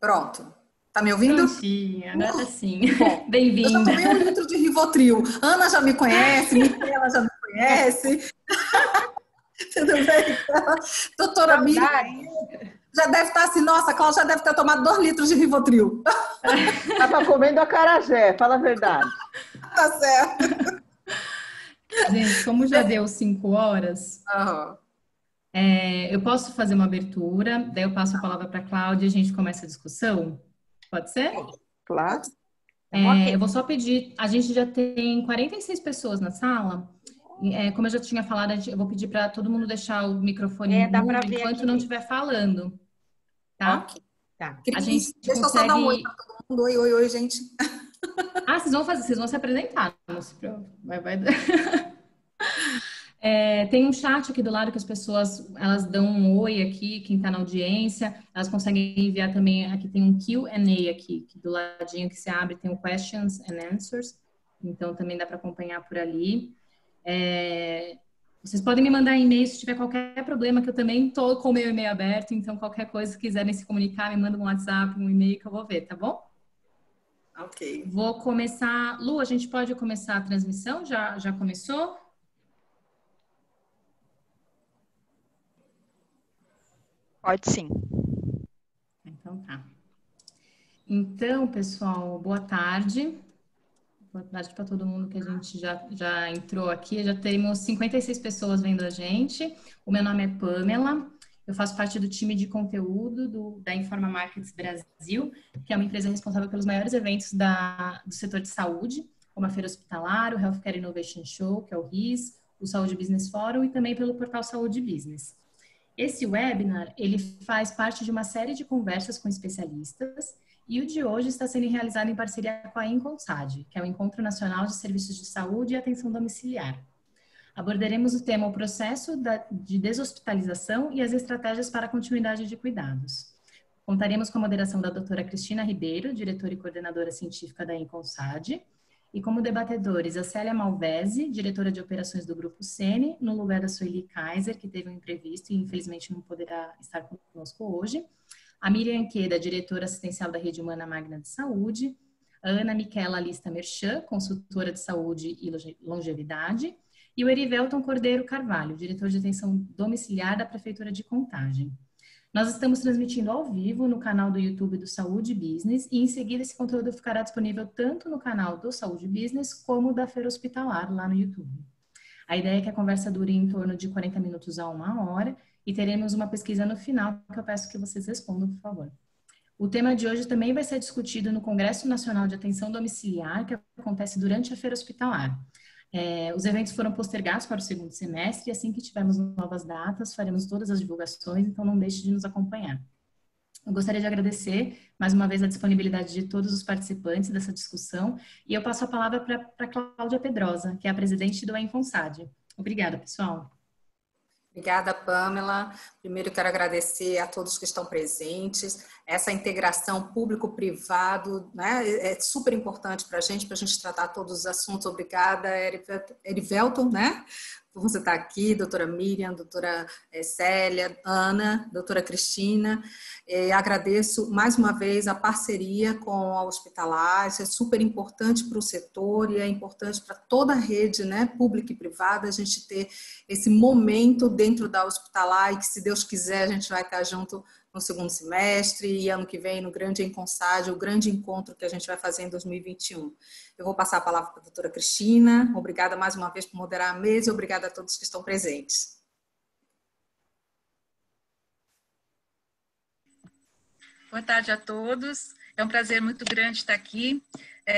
Pronto. Tá me ouvindo? Prontinho, agora sim. Bom, eu já Bem-vinda. tomei 1 litro de Rivotril. Ana já me conhece, Micaela já me conhece. Tudo bem? Doutora Miriam Saudade. já deve estar assim, nossa, a Cláudia já deve ter tomado 2 litros de Rivotril. Tava comendo acarajé, fala a verdade. Tá certo. Gente, como já deu 5 horas, Aham. eu posso fazer uma abertura, daí eu passo a palavra para a Cláudia e a gente começa a discussão? Pode ser? Claro. Então, ok. Eu vou só pedir, a gente já tem 46 pessoas na sala. Como eu já tinha falado, eu vou pedir para todo mundo deixar o microfone Dá para mudo ver enquanto aqui não dentro. estiver falando, tá? Ok. Tá. A Cris, gente deixa eu só dar um oi para consegue. todo mundo. Oi, oi, oi, gente. Ah, vocês vão se apresentar, não se preocupe. Vai. Tem um chat aqui do lado que as pessoas elas dão um oi aqui, quem está na audiência, elas conseguem enviar também. Aqui tem um Q&A aqui, que do ladinho que se abre tem o Questions and Answers, então também dá para acompanhar por ali. Vocês podem me mandar e-mail se tiver qualquer problema, que eu também estou com o meu e-mail aberto, então qualquer coisa, se quiserem se comunicar, me manda um WhatsApp, um e-mail que eu vou ver, tá bom? Ok. Vou começar. Lu, a gente pode começar a transmissão? Já começou? Pode sim. Então tá. Então, pessoal, boa tarde. Boa tarde para todo mundo que a gente já entrou aqui. Já temos 56 pessoas vendo a gente. O meu nome é Pamela. Eu faço parte do time de conteúdo da Informa Markets Brasil, que é uma empresa responsável pelos maiores eventos do setor de saúde, como a Feira Hospitalar, o Healthcare Innovation Show, que é o RIS, o Saúde Business Forum e também pelo portal Saúde Business. Esse webinar, ele faz parte de uma série de conversas com especialistas e o de hoje está sendo realizado em parceria com a Inconsad, que é o Encontro Nacional de Serviços de Saúde e Atenção Domiciliar. Abordaremos o tema o processo de deshospitalização e as estratégias para a continuidade de cuidados. Contaremos com a moderação da doutora Cristina Ribeiro, diretora e coordenadora científica da Inconsad, e como debatedores a Célia Malvese, diretora de operações do Grupo Sene, no lugar da Sueli Kaiser, que teve um imprevisto e infelizmente não poderá estar conosco hoje, a Miriam Queda, diretora assistencial da Rede Humana Magna de Saúde, a Ana Miquela Lista Merchan, consultora de saúde e longevidade, e o Erivelton Cordeiro Carvalho, diretor de atenção domiciliar da Prefeitura de Contagem. Nós estamos transmitindo ao vivo no canal do YouTube do Saúde Business e em seguida esse conteúdo ficará disponível tanto no canal do Saúde Business como da Feira Hospitalar lá no YouTube. A ideia é que a conversa dure em torno de 40 minutos a 1 hora e teremos uma pesquisa no final que eu peço que vocês respondam, por favor. O tema de hoje também vai ser discutido no Congresso Nacional de Atenção Domiciliar, que acontece durante a Feira Hospitalar. Os eventos foram postergados para o segundo semestre e assim que tivermos novas datas, faremos todas as divulgações, então não deixe de nos acompanhar. Eu gostaria de agradecer mais uma vez a disponibilidade de todos os participantes dessa discussão e eu passo a palavra para a Cláudia Pedrosa, que é a presidente do Inconsad. Obrigada, pessoal. Obrigada, Pamela. Primeiro, quero agradecer a todos que estão presentes. Essa integração público-privado, né, é super importante para a gente tratar todos os assuntos. Obrigada, Erivelton, né? Por você estar aqui, doutora Miriam, doutora Célia, Ana, doutora Cristina. Agradeço mais uma vez a parceria com a Hospitalar, isso é super importante para o setor e é importante para toda a rede, né, pública e privada, a gente ter esse momento dentro da Hospitalar e que, se Deus quiser, a gente vai estar junto no segundo semestre e ano que vem no grande Inconsad, o grande encontro que a gente vai fazer em 2021. Eu vou passar a palavra para a doutora Cristina. Obrigada mais uma vez por moderar a mesa e obrigada a todos que estão presentes. Boa tarde a todos. É um prazer muito grande estar aqui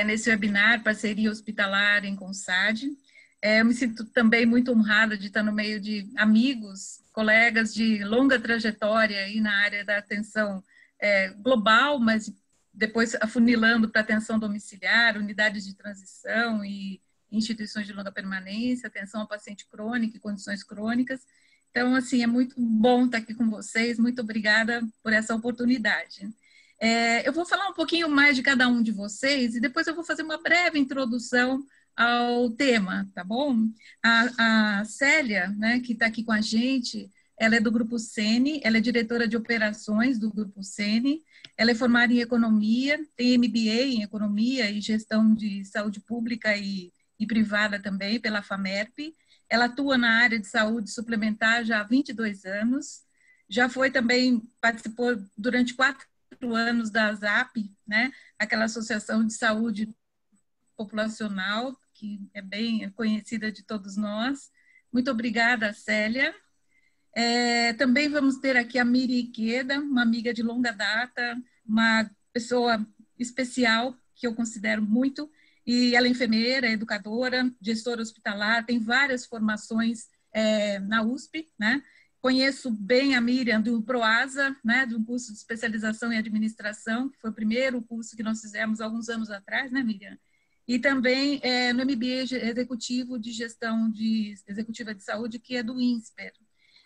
nesse webinar Parceria Hospitalar Inconsad. Eu me sinto também muito honrada de estar no meio de amigos, colegas de longa trajetória aí na área da atenção global, mas depois afunilando para atenção domiciliar, unidades de transição e instituições de longa permanência, atenção ao paciente crônico e condições crônicas. Então, assim, é muito bom estar aqui com vocês. Muito obrigada por essa oportunidade. Eu vou falar um pouquinho mais de cada um de vocês e depois eu vou fazer uma breve introdução ao tema, tá bom? A Célia, né, que está aqui com a gente, ela é do Grupo Sene, ela é diretora de operações do Grupo Sene, ela é formada em economia, tem MBA em economia e gestão de saúde pública e privada também, pela FAMERP. Ela atua na área de saúde suplementar já há 22 anos, já foi também, participou durante 4 anos da ASAP, né, aquela Associação de Saúde Populacional, que é bem conhecida de todos nós. Muito obrigada, Célia. Também vamos ter aqui a Miri Ikeda, uma amiga de longa data, uma pessoa especial que eu considero muito, e ela é enfermeira, educadora, gestora hospitalar, tem várias formações na USP, né? Conheço bem a Miriam do Proasa, né, de um curso de especialização em administração, que foi o primeiro curso que nós fizemos alguns anos atrás, né, Miriam? E também no MBA executivo de gestão executiva de saúde, que é do INSPER.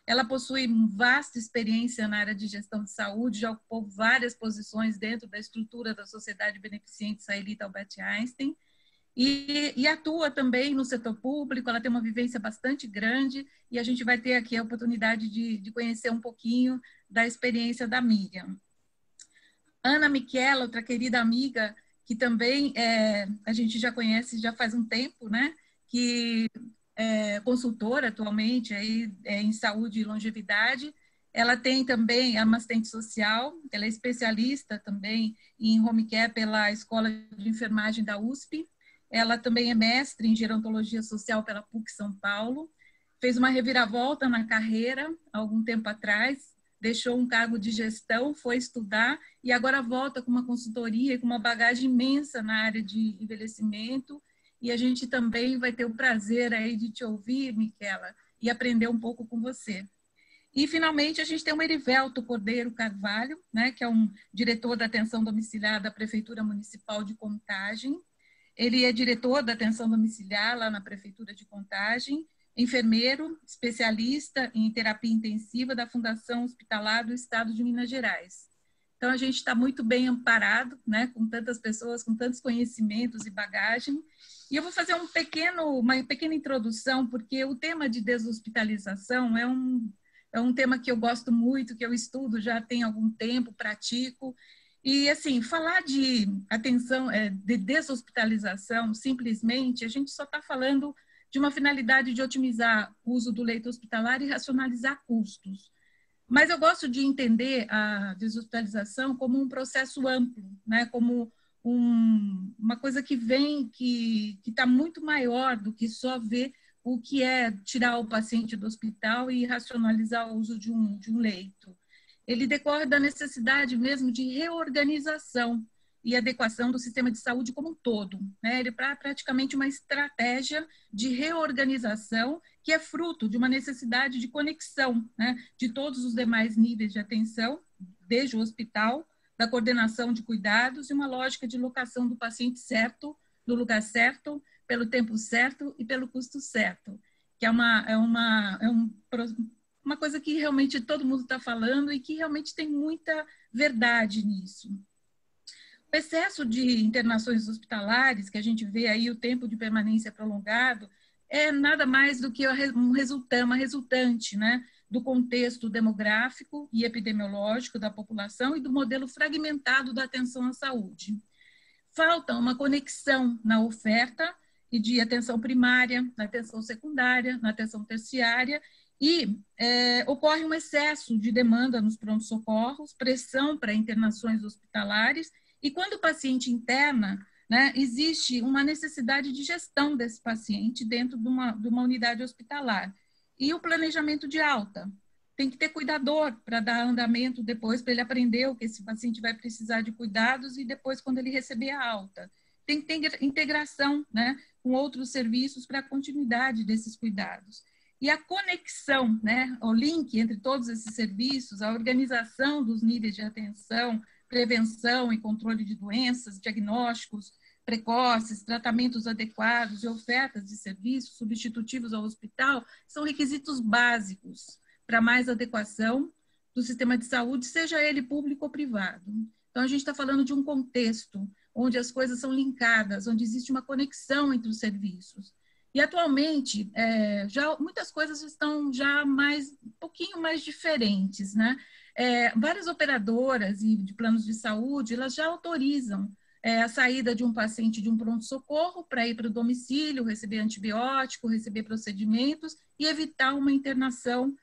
Ela possui vasta experiência na área de gestão de saúde, já ocupou várias posições dentro da estrutura da Sociedade Beneficente Israelita Albert Einstein, e atua também no setor público. Ela tem uma vivência bastante grande, e a gente vai ter aqui a oportunidade de conhecer um pouquinho da experiência da Miriam. Ana Michela, outra querida amiga, que também a gente já conhece já faz um tempo, né? Que é consultora atualmente aí, em saúde e longevidade. Ela tem também uma assistente social, ela é especialista também em home care pela Escola de Enfermagem da USP. Ela também é mestre em gerontologia social pela PUC São Paulo. Fez uma reviravolta na carreira há algum tempo atrás, deixou um cargo de gestão, foi estudar e agora volta com uma consultoria e com uma bagagem imensa na área de envelhecimento. E a gente também vai ter o prazer aí de te ouvir, Michela, e aprender um pouco com você. E, finalmente, a gente tem o Erivelto Cordeiro Carvalho, né, que é um diretor da atenção domiciliar da Prefeitura Municipal de Contagem. Ele é diretor da atenção domiciliar lá na Prefeitura de Contagem, enfermeiro, especialista em terapia intensiva da Fundação Hospitalar do Estado de Minas Gerais. Então, a gente está muito bem amparado, né, com tantas pessoas, com tantos conhecimentos e bagagem. E eu vou fazer uma pequena introdução, porque o tema de deshospitalização é um tema que eu gosto muito, que eu estudo já tem algum tempo, pratico. E, assim, falar de atenção, de deshospitalização, simplesmente, a gente só está falando de uma finalidade de otimizar o uso do leito hospitalar e racionalizar custos. Mas eu gosto de entender a deshospitalização como um processo amplo, né? Como uma coisa que está muito maior do que só ver o que é tirar o paciente do hospital e racionalizar o uso de um leito. Ele decorre da necessidade mesmo de reorganização e adequação do sistema de saúde como um todo, né? Ele é praticamente uma estratégia de reorganização que é fruto de uma necessidade de conexão, né, de todos os demais níveis de atenção, desde o hospital, da coordenação de cuidados e uma lógica de locação do paciente certo, no lugar certo, pelo tempo certo e pelo custo certo, que é uma coisa que realmente todo mundo está falando e que realmente tem muita verdade nisso. O excesso de internações hospitalares, que a gente vê aí o tempo de permanência prolongado, é nada mais do que uma resultante, né, do contexto demográfico e epidemiológico da população e do modelo fragmentado da atenção à saúde. Falta uma conexão na oferta e de atenção primária, na atenção secundária, na atenção terciária, e ocorre um excesso de demanda nos pronto-socorros, pressão para internações hospitalares, e quando o paciente interna, né, existe uma necessidade de gestão desse paciente dentro de uma unidade hospitalar. E o planejamento de alta. Tem que ter cuidador para dar andamento depois, para ele aprender o que esse paciente vai precisar de cuidados e depois quando ele receber a alta. Tem que ter integração, né, com outros serviços para a continuidade desses cuidados. E a conexão, né, o link entre todos esses serviços, a organização dos níveis de atenção, prevenção e controle de doenças, diagnósticos precoces, tratamentos adequados e ofertas de serviços substitutivos ao hospital são requisitos básicos para mais adequação do sistema de saúde, seja ele público ou privado. Então, a gente está falando de um contexto onde as coisas são linkadas, onde existe uma conexão entre os serviços. E atualmente, já muitas coisas estão já um pouquinho mais diferentes, né? Várias operadoras e de planos de saúde, elas já autorizam a saída de um paciente de um pronto-socorro para ir para o domicílio, receber antibiótico, receber procedimentos e evitar uma internação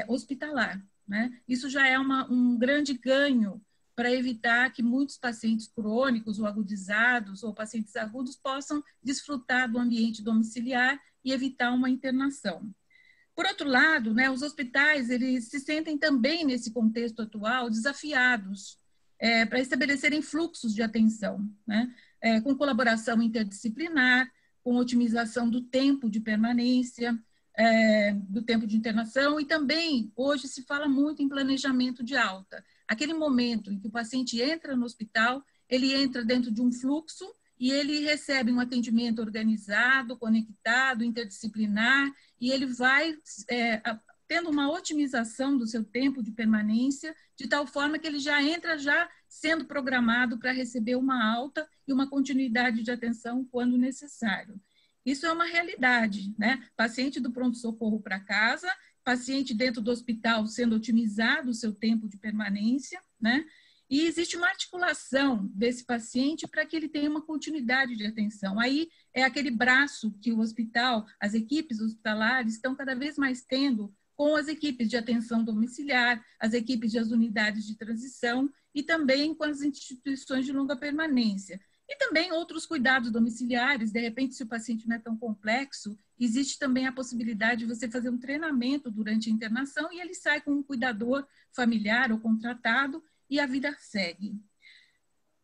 hospitalar, né? Isso já é um grande ganho para evitar que muitos pacientes crônicos ou agudizados ou pacientes agudos possam desfrutar do ambiente domiciliar e evitar uma internação. Por outro lado, né, os hospitais eles se sentem também, nesse contexto atual, desafiados para estabelecerem fluxos de atenção, né, com colaboração interdisciplinar, com otimização do tempo de permanência, do tempo de internação, e também, hoje, se fala muito em planejamento de alta. Aquele momento em que o paciente entra no hospital, ele entra dentro de um fluxo e ele recebe um atendimento organizado, conectado, interdisciplinar, e ele vai tendo uma otimização do seu tempo de permanência, de tal forma que ele já entra já sendo programado para receber uma alta e uma continuidade de atenção quando necessário. Isso é uma realidade, né? Paciente do pronto-socorro para casa, paciente dentro do hospital sendo otimizado o seu tempo de permanência, né? E existe uma articulação desse paciente para que ele tenha uma continuidade de atenção. Aí é aquele braço que o hospital, as equipes hospitalares estão cada vez mais tendo com as equipes de atenção domiciliar, as equipes das unidades de transição e também com as instituições de longa permanência. E também outros cuidados domiciliares, de repente, se o paciente não é tão complexo, existe também a possibilidade de você fazer um treinamento durante a internação e ele sai com um cuidador familiar ou contratado e a vida segue.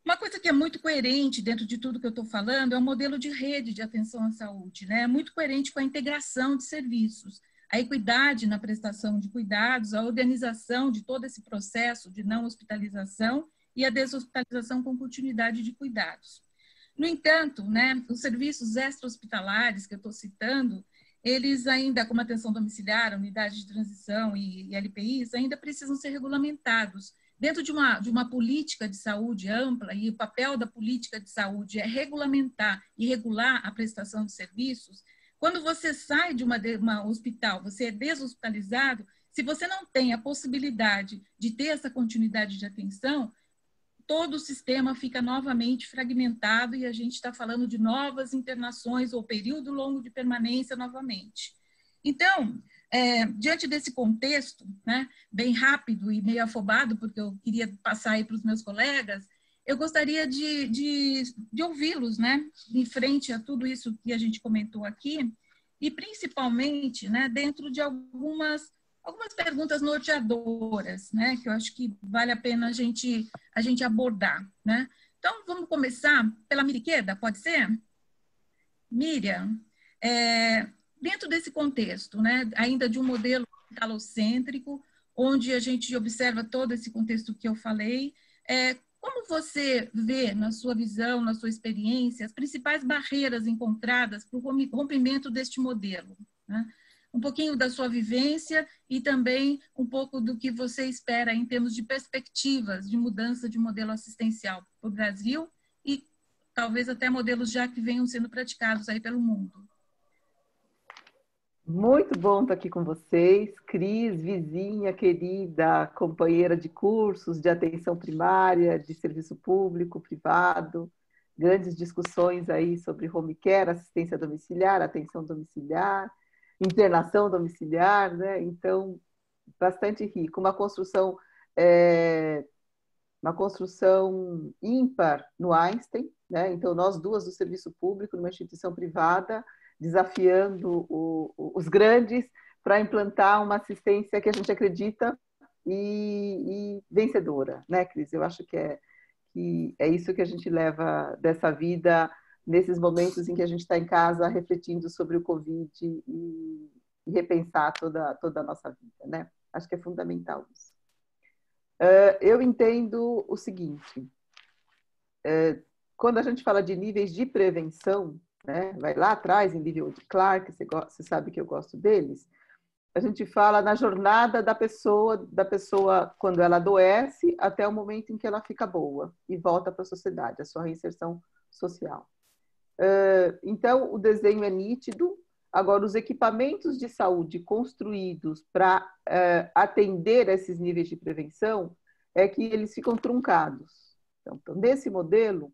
Uma coisa que é muito coerente dentro de tudo que eu estou falando é o modelo de rede de atenção à saúde, né? É muito coerente com a integração de serviços, a equidade na prestação de cuidados, a organização de todo esse processo de não hospitalização e a deshospitalização com continuidade de cuidados. No entanto, né, os serviços extra-hospitalares que eu estou citando, eles ainda, como atenção domiciliar, unidade de transição e LPIs, ainda precisam ser regulamentados. Dentro de uma política de saúde ampla, e o papel da política de saúde é regulamentar e regular a prestação de serviços, quando você sai de uma hospital, você é deshospitalizado, se você não tem a possibilidade de ter essa continuidade de atenção, todo o sistema fica novamente fragmentado e a gente está falando de novas internações ou período longo de permanência novamente. Então, diante desse contexto, né, bem rápido e meio afobado, porque eu queria passar aí para os meus colegas, eu gostaria de ouvi-los, né, em frente a tudo isso que a gente comentou aqui, e principalmente, né, dentro de algumas perguntas norteadoras, né, que eu acho que vale a pena a gente abordar, né? Então, vamos começar pela Miriqueda, pode ser? Miriam, dentro desse contexto, né, ainda de um modelo hospitalocêntrico, onde a gente observa todo esse contexto que eu falei, como você vê, na sua visão, na sua experiência, as principais barreiras encontradas para o rompimento deste modelo, né? Um pouquinho da sua vivência e também um pouco do que você espera em termos de perspectivas de mudança de modelo assistencial para o Brasil e talvez até modelos já que venham sendo praticados aí pelo mundo. Muito bom estar aqui com vocês. Cris, vizinha querida, companheira de cursos de atenção primária, de serviço público, privado, grandes discussões aí sobre home care, assistência domiciliar, atenção domiciliar, internação domiciliar, né? Então, bastante rico. Uma construção ímpar no Einstein, né? Então, nós duas do serviço público, numa instituição privada, desafiando os grandes para implantar uma assistência que a gente acredita e vencedora, né, Cris? Eu acho que é isso que a gente leva dessa vida nesses momentos em que a gente está em casa refletindo sobre o Covid e repensar toda a nossa vida, né? Acho que é fundamental isso. Eu entendo o seguinte, quando a gente fala de níveis de prevenção, né, vai lá atrás, em nível de Clark, você sabe que eu gosto deles, a gente fala na jornada da pessoa quando ela adoece até o momento em que ela fica boa e volta para a sociedade, a sua reinserção social. Então, o desenho é nítido. Agora, os equipamentos de saúde construídos para atender esses níveis de prevenção é que eles ficam truncados. Então, nesse modelo,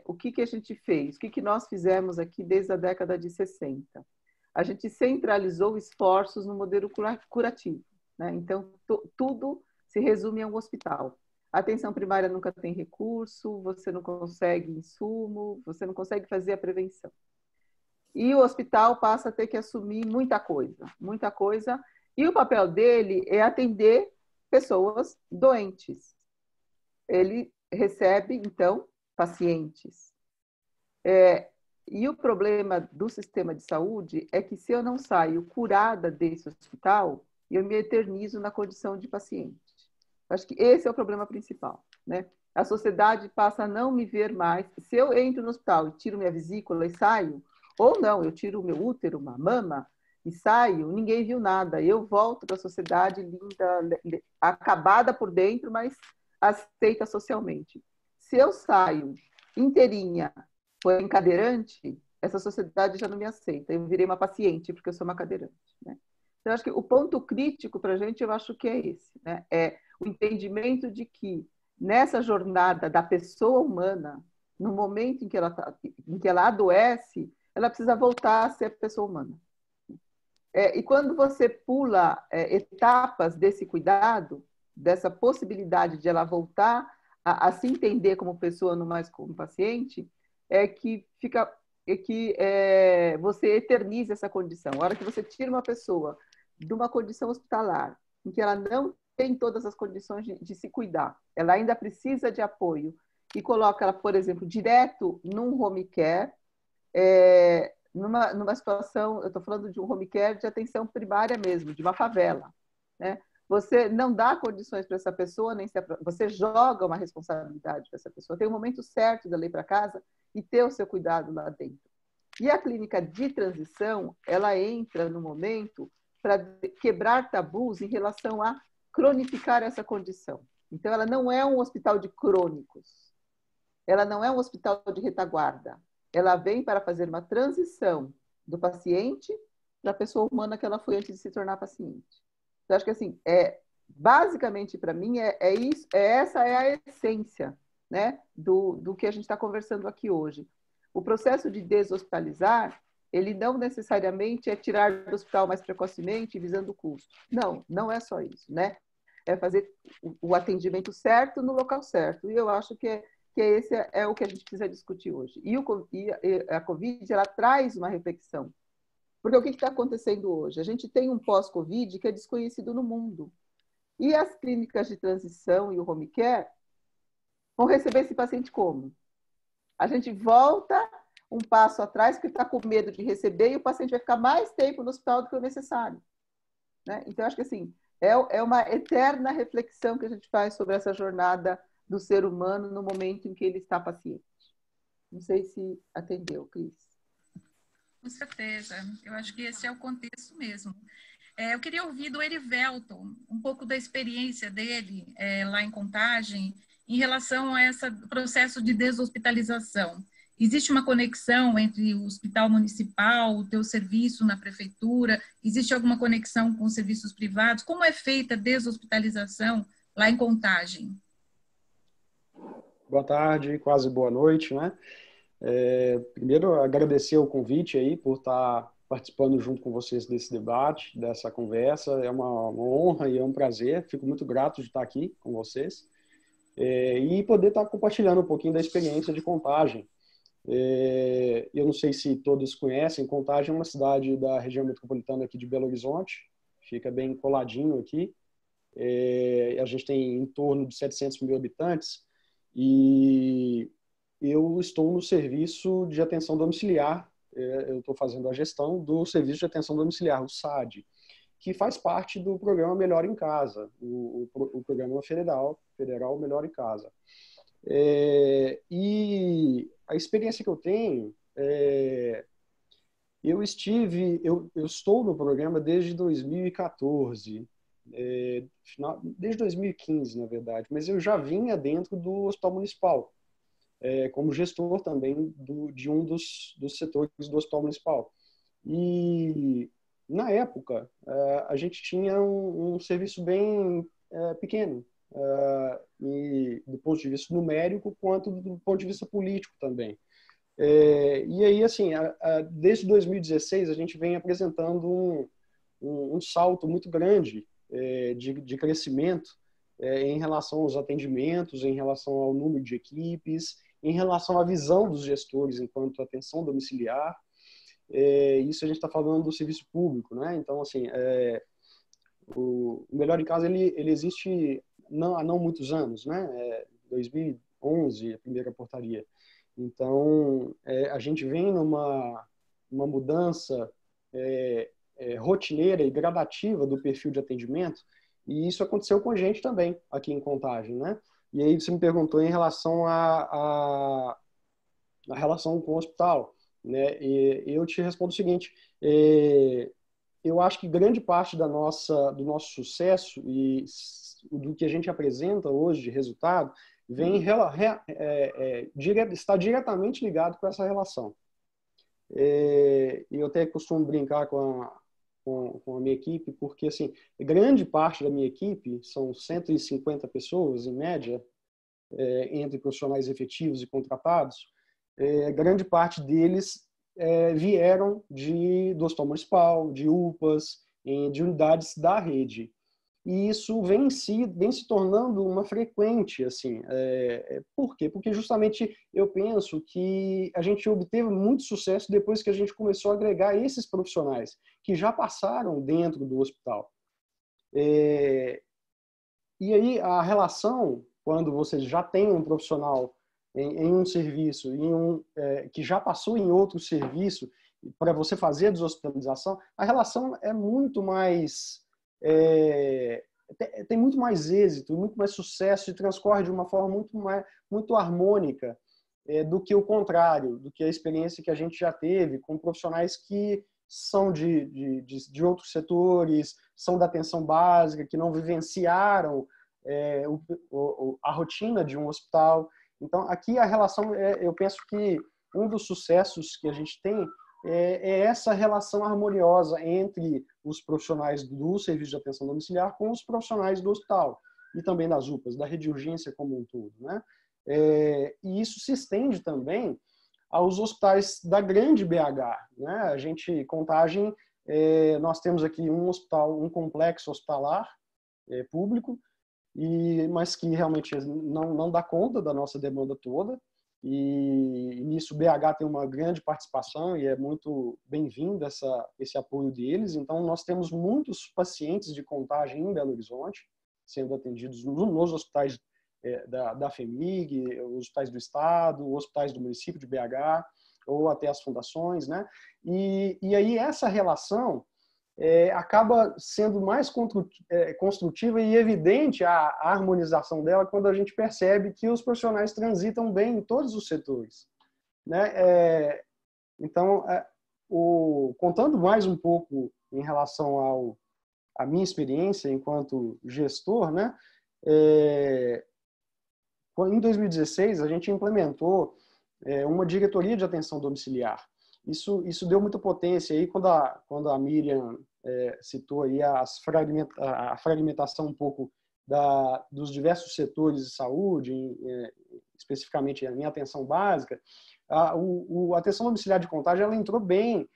o que a gente fez? O que nós fizemos aqui desde a década de 60? A gente centralizou esforços no modelo curativo, né? Então, tudo se resume a um hospital. A atenção primária nunca tem recurso, você não consegue insumo, você não consegue fazer a prevenção. E o hospital passa a ter que assumir muita coisa, e o papel dele é atender pessoas doentes. Ele recebe, então, pacientes. E o problema do sistema de saúde é que se eu não saio curada desse hospital, eu me eternizo na condição de paciente. Acho que esse é o problema principal, né? A sociedade passa a não me ver mais. Se eu entro no hospital e tiro minha vesícula e saio, ou não, eu tiro o meu útero, uma mama, e saio, ninguém viu nada. Eu volto para a sociedade linda, acabada por dentro, mas aceita socialmente. Se eu saio inteirinha, porém cadeirante, essa sociedade já não me aceita. Eu virei uma paciente, porque eu sou uma cadeirante, né? Então, acho que o ponto crítico para a gente, eu acho que é esse, né? É o entendimento de que nessa jornada da pessoa humana, no momento em que ela adoece, ela precisa voltar a ser pessoa humana. E quando você pula etapas desse cuidado, dessa possibilidade de ela voltar a se entender como pessoa, não mais como paciente, você eterniza essa condição. A hora que você tira uma pessoa de uma condição hospitalar, em que ela não tem todas as condições de se cuidar, ela ainda precisa de apoio, e coloca ela, por exemplo, direto num home care, numa situação, eu estou falando de um home care de atenção primária mesmo, de uma favela, né? Você não dá condições para essa pessoa, você joga uma responsabilidade para essa pessoa. Tem um momento certo dela ir para casa e ter o seu cuidado lá dentro. E a clínica de transição, ela entra no momento para quebrar tabus em relação a cronificar essa condição. Então, ela não é um hospital de crônicos, ela não é um hospital de retaguarda. Ela vem para fazer uma transição do paciente para a pessoa humana que ela foi antes de se tornar paciente. Então, acho que assim, basicamente para mim essa é a essência, né, do que a gente está conversando aqui hoje. O processo de deshospitalizar, ele não necessariamente é tirar do hospital mais precocemente visando o custo. Não, não é só isso, né? É fazer o atendimento certo no local certo. E eu acho que esse é o que a gente precisa discutir hoje. E a Covid, ela traz uma reflexão. Porque o que está acontecendo hoje? A gente tem um pós-Covid que é desconhecido no mundo. E as clínicas de transição e o home care vão receber esse paciente como? A gente volta um passo atrás porque está com medo de receber e o paciente vai ficar mais tempo no hospital do que o necessário, né? Então, acho que assim, é uma eterna reflexão que a gente faz sobre essa jornada do ser humano no momento em que ele está paciente. Não sei se atendeu, Cris. Com certeza, eu acho que esse é o contexto mesmo. Eu queria ouvir do Erivelton um pouco da experiência dele lá em Contagem em relação a esse processo de deshospitalização. Existe uma conexão entre o hospital municipal, o teu serviço na prefeitura? Existe alguma conexão com os serviços privados? Como é feita a deshospitalização lá em Contagem? Boa tarde, quase boa noite, né? Primeiro, agradecer o convite aí por estar participando junto com vocês desse debate, dessa conversa. É uma honra e é um prazer. Fico muito grato de estar aqui com vocês e poder estar compartilhando um pouquinho da experiência de Contagem. Eu não sei se todos conhecem, Contagem é uma cidade da região metropolitana aqui de Belo Horizonte, fica bem coladinho aqui. A gente tem em torno de 700 mil habitantes e eu estou no serviço de atenção domiciliar, eu estou fazendo a gestão do serviço de atenção domiciliar, o SAD, que faz parte do programa Melhor em Casa, o programa federal Melhor em Casa. E a experiência que eu tenho, eu estou no programa desde 2014, desde 2015, na verdade, mas eu já vinha dentro do Hospital Municipal. como gestor também de um dos setores do Hospital Municipal. E, na época, a gente tinha um serviço bem pequeno, e do ponto de vista numérico, quanto do ponto de vista político também. E aí, assim, desde 2016, a gente vem apresentando um salto muito grande de crescimento em relação aos atendimentos, em relação ao número de equipes, em relação à visão dos gestores enquanto atenção domiciliar. Isso a gente está falando do serviço público, né? Então, assim, o Melhor em Casa ele existe há não muitos anos, né? 2011, a primeira portaria. Então, a gente vem numa mudança rotineira e gradativa do perfil de atendimento, e isso aconteceu com a gente também, aqui em Contagem, né? E aí você me perguntou em relação à relação com o hospital, né? E eu te respondo o seguinte, eu acho que grande parte do nosso sucesso e do que a gente apresenta hoje de resultado está diretamente ligado com essa relação. Eu até costumo brincar com a minha equipe, porque assim, grande parte da minha equipe, são 150 pessoas em média, entre profissionais efetivos e contratados, grande parte deles vieram do Hospital Municipal, de UPAs, de unidades da rede. E isso vem se tornando uma frequente, assim. Por quê? Porque justamente eu penso que a gente obteve muito sucesso depois que a gente começou a agregar esses profissionais que já passaram dentro do hospital. E aí a relação, quando você já tem um profissional em um serviço, que já passou em outro serviço, para você fazer a deshospitalização, a relação é muito mais... tem muito mais êxito, muito mais sucesso e transcorre de uma forma muito harmônica do que o contrário, do que a experiência que a gente já teve com profissionais que são de outros setores, são da atenção básica, que não vivenciaram a rotina de um hospital. Então, aqui a relação, eu penso que um dos sucessos que a gente tem é essa relação harmoniosa entre os profissionais do serviço de atenção domiciliar com os profissionais do hospital e também das UPAs, da rede de urgência como um todo, né? E isso se estende também aos hospitais da grande BH, né? A gente, Contagem, nós temos aqui um complexo hospitalar público, mas que realmente não dá conta da nossa demanda toda. E nisso o BH tem uma grande participação e é muito bem-vindo esse apoio deles. Então, nós temos muitos pacientes de Contagem em Belo Horizonte sendo atendidos nos hospitais da FEMIG, os hospitais do Estado, os hospitais do município de BH, ou até as fundações, né? E aí essa relação acaba sendo mais construtiva e evidente a harmonização dela quando a gente percebe que os profissionais transitam bem em todos os setores, né? Então, contando mais um pouco em relação à minha experiência enquanto gestor, né? Em 2016, a gente implementou uma diretoria de atenção domiciliar. Isso deu muita potência aí quando a Miriam citou aí a fragmentação um pouco dos diversos setores de saúde, especificamente em atenção básica. A atenção domiciliar de Contagem ela entrou bem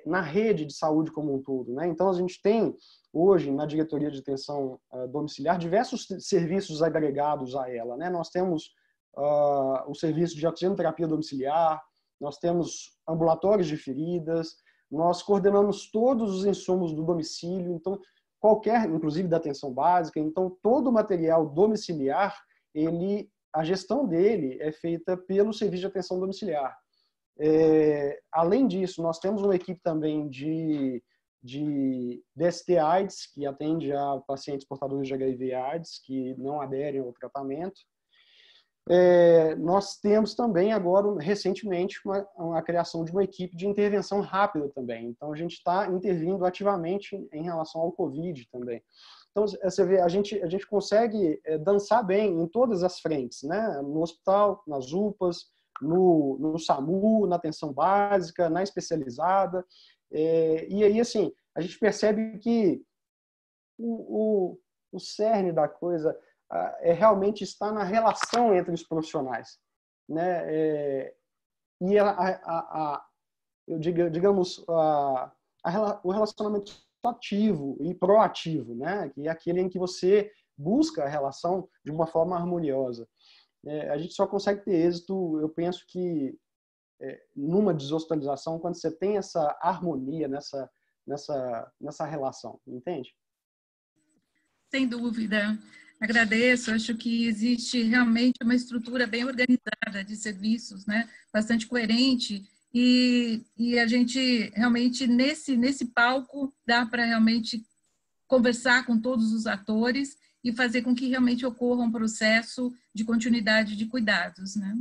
na rede de saúde como um todo, né? Então a gente tem hoje na diretoria de atenção domiciliar diversos serviços agregados a ela, né? Nós temos o serviço de oxigenoterapia domiciliar, nós temos ambulatórios de feridas, nós coordenamos todos os insumos do domicílio, então inclusive da atenção básica, então todo o material domiciliar, a gestão dele é feita pelo serviço de atenção domiciliar. Além disso, nós temos uma equipe também de DST-AIDS, que atende a pacientes portadores de HIV/AIDS que não aderem ao tratamento. Nós temos também agora, recentemente, a criação de uma equipe de intervenção rápida também. Então, a gente está intervindo ativamente em relação ao Covid também. Então, você vê, a gente consegue dançar bem em todas as frentes, né? No hospital, nas UPAs, no SAMU, na atenção básica, na especializada. E aí, assim, a gente percebe que o cerne da coisa realmente está na relação entre os profissionais, né? E digamos, o relacionamento ativo e proativo, né? Que é aquele em que você busca a relação de uma forma harmoniosa. A gente só consegue ter êxito, eu penso que numa deshospitalização, quando você tem essa harmonia nessa relação, entende? Sem dúvida. Agradeço. Acho que existe realmente uma estrutura bem organizada de serviços, né? Bastante coerente. E a gente realmente, nesse palco, dá para realmente conversar com todos os atores e fazer com que realmente ocorra um processo de continuidade de cuidados, né?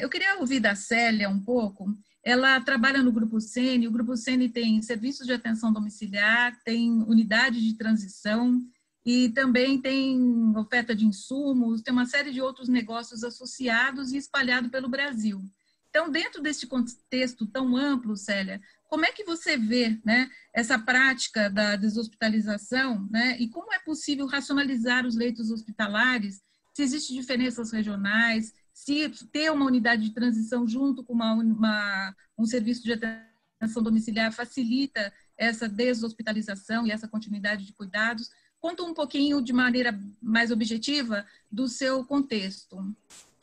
Eu queria ouvir da Célia um pouco. Ela trabalha no Grupo Sene. O Grupo Sene tem serviços de atenção domiciliar, tem unidade de transição e também tem oferta de insumos, tem uma série de outros negócios associados e espalhados pelo Brasil. Então, dentro desse contexto tão amplo, Célia, como é que você vê, né, essa prática da deshospitalização, né, e como é possível racionalizar os leitos hospitalares, se existem diferenças regionais, se ter uma unidade de transição junto com um serviço de atenção domiciliar facilita essa deshospitalização e essa continuidade de cuidados. Conta um pouquinho, de maneira mais objetiva, do seu contexto,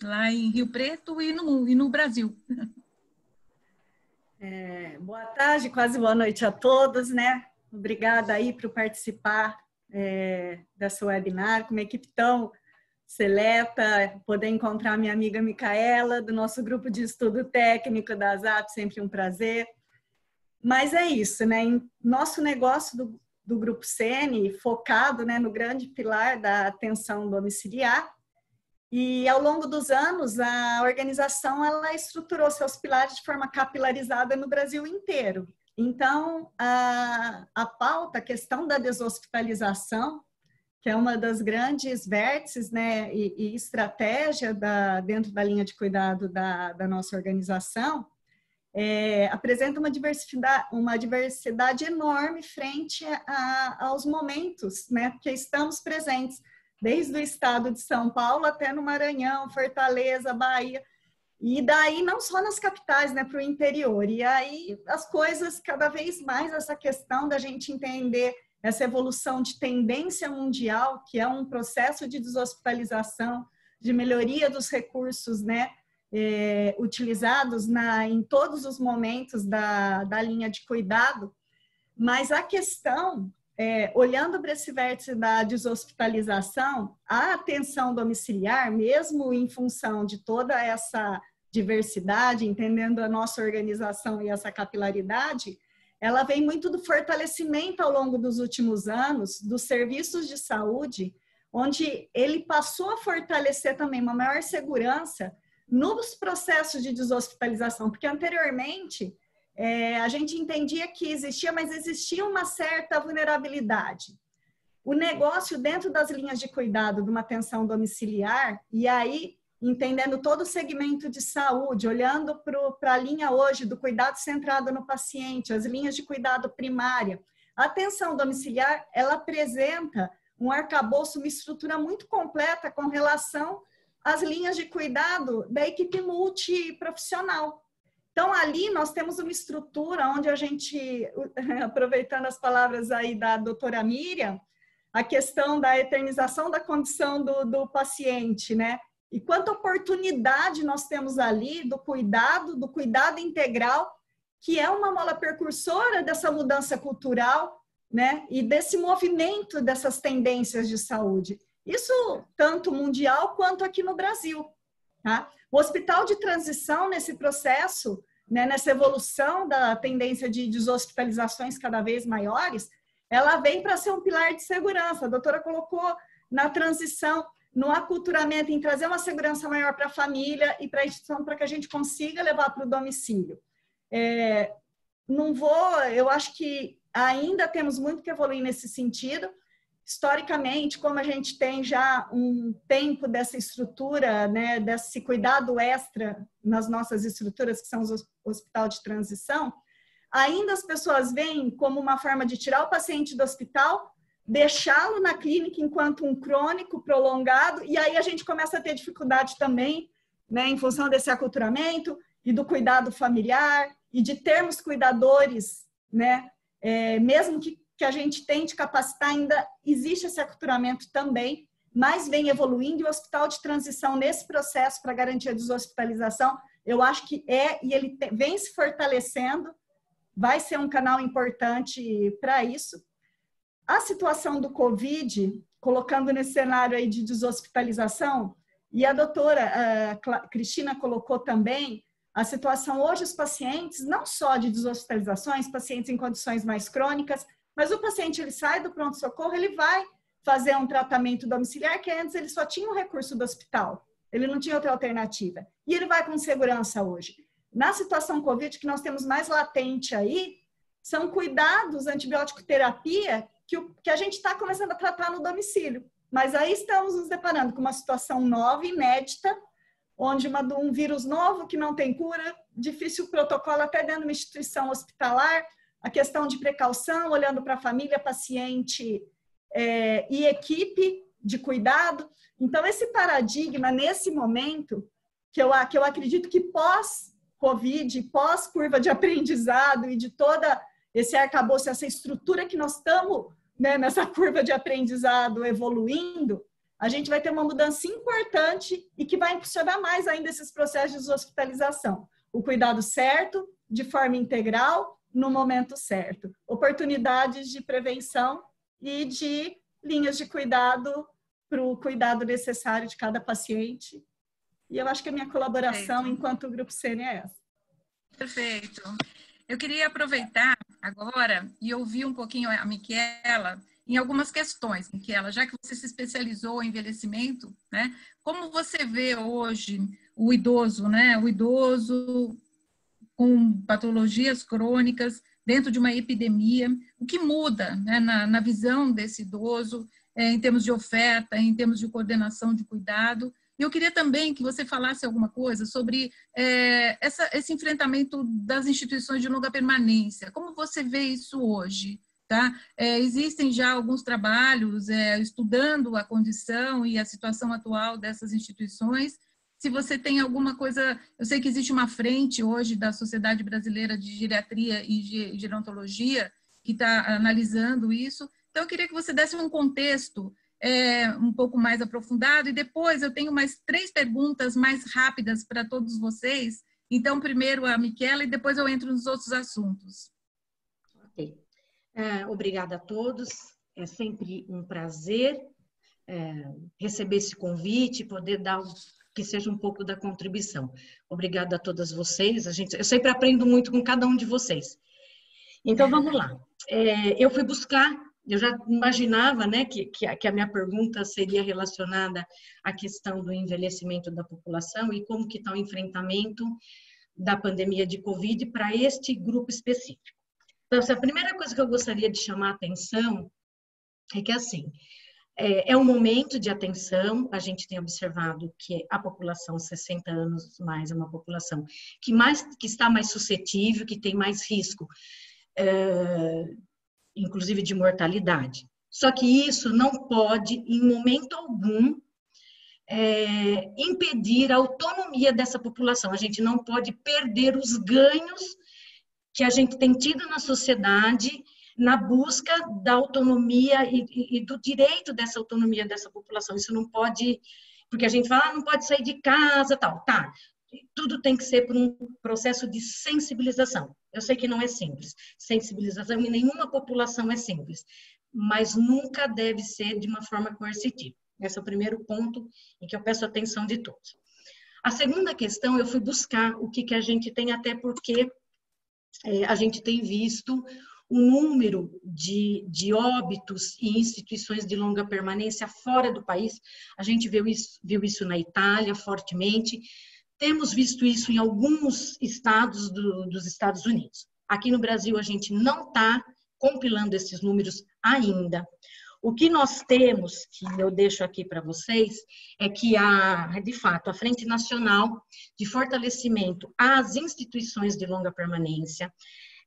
lá em Rio Preto e no Brasil. Boa tarde, quase boa noite a todos, né? Obrigada aí por participar dessa webinar, com uma equipe tão seleta, poder encontrar minha amiga Micaela, do nosso grupo de estudo técnico da ZAP, sempre um prazer. Mas é isso, né? Nosso negócio do Grupo Sene, focado, né, no grande pilar da atenção domiciliar, e ao longo dos anos a organização ela estruturou seus pilares de forma capilarizada no Brasil inteiro. Então a pauta, a questão da deshospitalização, que é uma das grandes vértices, né, e estratégia dentro da linha de cuidado da nossa organização, apresenta uma diversidade enorme frente aos momentos, né, que estamos presentes, desde o estado de São Paulo até no Maranhão, Fortaleza, Bahia, e daí não só nas capitais, né, para o interior. E aí as coisas, cada vez mais, essa questão da gente entender essa evolução de tendência mundial, que é um processo de deshospitalização, de melhoria dos recursos, né, utilizados em todos os momentos da linha de cuidado. Mas a questão, olhando para esse vértice da deshospitalização, a atenção domiciliar, mesmo em função de toda essa diversidade, entendendo a nossa organização e essa capilaridade, ela vem muito do fortalecimento ao longo dos últimos anos dos serviços de saúde, onde ele passou a fortalecer também uma maior segurança nos processos de deshospitalização, porque anteriormente a gente entendia que existia, mas existia uma certa vulnerabilidade. O negócio dentro das linhas de cuidado de uma atenção domiciliar, e aí entendendo todo o segmento de saúde, olhando para a linha hoje do cuidado centrado no paciente, as linhas de cuidado primária, a atenção domiciliar, ela apresenta um arcabouço, uma estrutura muito completa com relação às linhas de cuidado da equipe multiprofissional. Então, ali nós temos uma estrutura onde a gente, aproveitando as palavras aí da doutora Miriam, a questão da eternização da condição do paciente, né? E quanta oportunidade nós temos ali do cuidado integral, que é uma mola percursora dessa mudança cultural, né? E desse movimento dessas tendências de saúde. Isso tanto mundial quanto aqui no Brasil. Tá? O hospital de transição nesse processo, né, nessa evolução da tendência de deshospitalizações cada vez maiores, ela vem para ser um pilar de segurança. A doutora colocou na transição, no aculturamento, em trazer uma segurança maior para a família e para a instituição, para que a gente consiga levar para o domicílio. Eu acho que ainda temos muito que evoluir nesse sentido. historicamente, como a gente tem já um tempo dessa estrutura, né, desse cuidado extra nas nossas estruturas, que são os hospital de transição, ainda as pessoas veem como uma forma de tirar o paciente do hospital, deixá-lo na clínica enquanto um crônico prolongado, e aí a gente começa a ter dificuldade também, né, em função desse aculturamento e do cuidado familiar, e de termos cuidadores, né, mesmo que a gente tente capacitar, ainda existe esse aculturamento também, mas vem evoluindo, e o hospital de transição nesse processo para garantia de deshospitalização, eu acho que e ele vem se fortalecendo, vai ser um canal importante para isso. A situação do Covid, colocando nesse cenário aí de deshospitalização, e a doutora Cristina colocou também, a situação hoje, os pacientes, não só de deshospitalizações, pacientes em condições mais crônicas, mas o paciente, ele sai do pronto-socorro, ele vai fazer um tratamento domiciliar, que antes ele só tinha o recurso do hospital, ele não tinha outra alternativa, e ele vai com segurança hoje. Na situação Covid, que nós temos mais latente aí, são cuidados, antibiótico-terapia, que a gente está começando a tratar no domicílio. Mas aí estamos nos deparando com uma situação nova, inédita, onde um vírus novo que não tem cura, difícil protocolo até dentro de uma instituição hospitalar, a questão de precaução, olhando para a família, paciente e equipe de cuidado. Então, esse paradigma, nesse momento, que eu acredito que pós-Covid, pós-curva de aprendizado e de toda esse arcabouço, essa estrutura que nós estamos, né, nessa curva de aprendizado evoluindo, a gente vai ter uma mudança importante e que vai impulsionar mais ainda esses processos de hospitalização. O cuidado certo, de forma integral, no momento certo. Oportunidades de prevenção e de linhas de cuidado para o cuidado necessário de cada paciente. E eu acho que a minha colaboração Perfeito. enquanto Grupo Sênior é essa. Perfeito. Eu queria aproveitar agora e ouvir um pouquinho a Miquela em algumas questões. Miquela, já que você se especializou em envelhecimento, né? Como você vê hoje o idoso, né? O idoso com patologias crônicas dentro de uma epidemia, o que muda, né, na visão desse idoso, em termos de oferta, em termos de coordenação de cuidado. E eu queria também que você falasse alguma coisa sobre esse enfrentamento das instituições de longa permanência. Como você vê isso hoje? Tá? Existem já alguns trabalhos estudando a condição e a situação atual dessas instituições. Se você tem alguma coisa, eu sei que existe uma frente hoje da Sociedade Brasileira de Geriatria e Gerontologia que está analisando isso. Então, eu queria que você desse um contexto um pouco mais aprofundado, e depois eu tenho mais 3 perguntas mais rápidas para todos vocês. Então, primeiro a Miquela e depois eu entro nos outros assuntos. Ok. Obrigada a todos. É sempre um prazer receber esse convite, poder dar que seja um pouco da contribuição. Obrigada a todas vocês. Eu sempre aprendo muito com cada um de vocês. Então, vamos lá. Eu fui buscar, eu já imaginava, né, que a minha pergunta seria relacionada à questão do envelhecimento da população e como que está o enfrentamento da pandemia de Covid para este grupo específico. Então, a primeira coisa que eu gostaria de chamar a atenção é que, assim, é um momento de atenção. A gente tem observado que a população 60 anos mais é uma população que está mais suscetível, que tem mais risco, inclusive de mortalidade. Só que isso não pode, em momento algum, impedir a autonomia dessa população. A gente não pode perder os ganhos que a gente tem tido na sociedade na busca da autonomia e do direito dessa autonomia dessa população. Isso não pode, porque a gente fala, não pode sair de casa, tal. Tá, tudo tem que ser por um processo de sensibilização. Eu sei que não é simples. Sensibilização em nenhuma população é simples, mas nunca deve ser de uma forma coercitiva. Esse é o primeiro ponto em que eu peço a atenção de todos. A segunda questão, eu fui buscar o que a gente tem, até porque a gente tem visto o número de óbitos em instituições de longa permanência fora do país. A gente viu isso na Itália fortemente. Temos visto isso em alguns estados dos Estados Unidos. Aqui no Brasil, a gente não está compilando esses números ainda. O que nós temos, que eu deixo aqui para vocês, é que, de fato, a Frente Nacional de Fortalecimento às Instituições de Longa Permanência,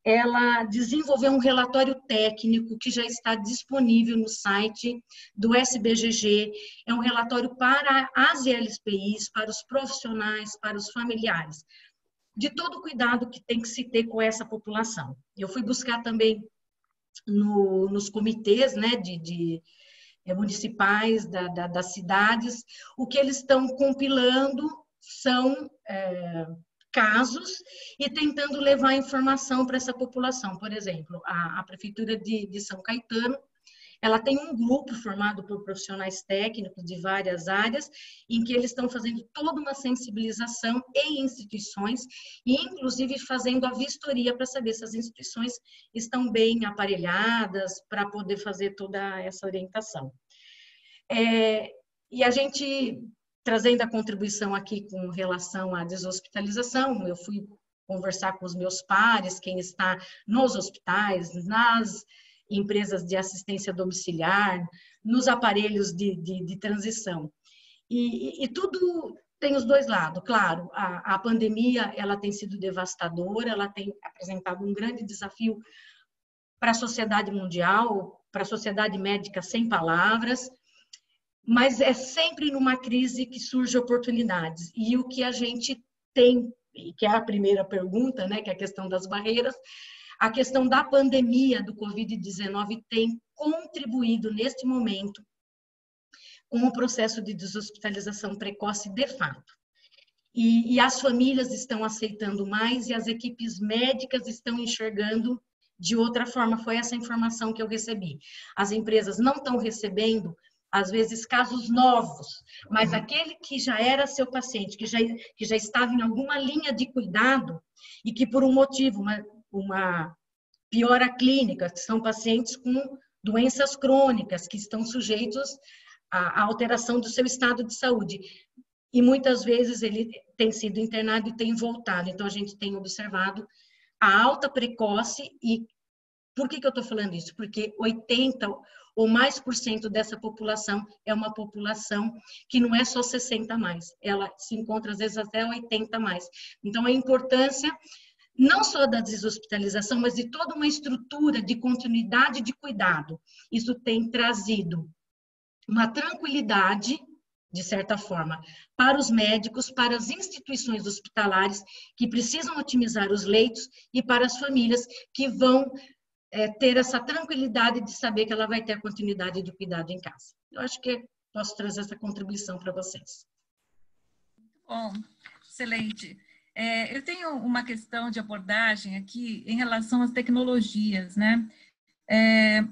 ela desenvolveu um relatório técnico que já está disponível no site do SBGG. É um relatório para as ILSPIs, para os profissionais, para os familiares, de todo o cuidado que tem que se ter com essa população. Eu fui buscar também nos comitês, né, municipais das cidades, o que eles estão compilando são casos e tentando levar informação para essa população. Por exemplo, a Prefeitura de São Caetano, ela tem um grupo formado por profissionais técnicos de várias áreas, em que eles estão fazendo toda uma sensibilização em instituições e, inclusive, fazendo a vistoria para saber se as instituições estão bem aparelhadas para poder fazer toda essa orientação. E a gente, trazendo a contribuição aqui com relação à deshospitalização, eu fui conversar com os meus pares, quem está nos hospitais, nas empresas de assistência domiciliar, nos aparelhos de transição. E tudo tem os dois lados. Claro, a pandemia ela tem sido devastadora, ela tem apresentado um grande desafio para a sociedade mundial, para a sociedade médica sem palavras, mas é sempre numa crise que surgem oportunidades. E o que a gente tem, que é a primeira pergunta, né, que é a questão das barreiras, a questão da pandemia do Covid-19 tem contribuído neste momento com o processo de deshospitalização precoce de fato. E as famílias estão aceitando mais e as equipes médicas estão enxergando de outra forma. Foi essa informação que eu recebi. As empresas não estão recebendo, às vezes, casos novos, mas aquele que já era seu paciente, que já estava em alguma linha de cuidado e que por um motivo, uma piora clínica, que são pacientes com doenças crônicas, que estão sujeitos à alteração do seu estado de saúde. E muitas vezes ele tem sido internado e tem voltado. Então, a gente tem observado a alta precoce. E por que eu estou falando isso? Porque 80% ou mais dessa população é uma população que não é só 60 a mais, ela se encontra às vezes até 80 a mais. Então, a importância não só da deshospitalização, mas de toda uma estrutura de continuidade de cuidado. Isso tem trazido uma tranquilidade, de certa forma, para os médicos, para as instituições hospitalares, que precisam otimizar os leitos, e para as famílias que vão ter essa tranquilidade de saber que ela vai ter a continuidade de cuidado em casa. Eu acho que posso trazer essa contribuição para vocês. Bom, excelente. Eu tenho uma questão de abordagem aqui em relação às tecnologias, né?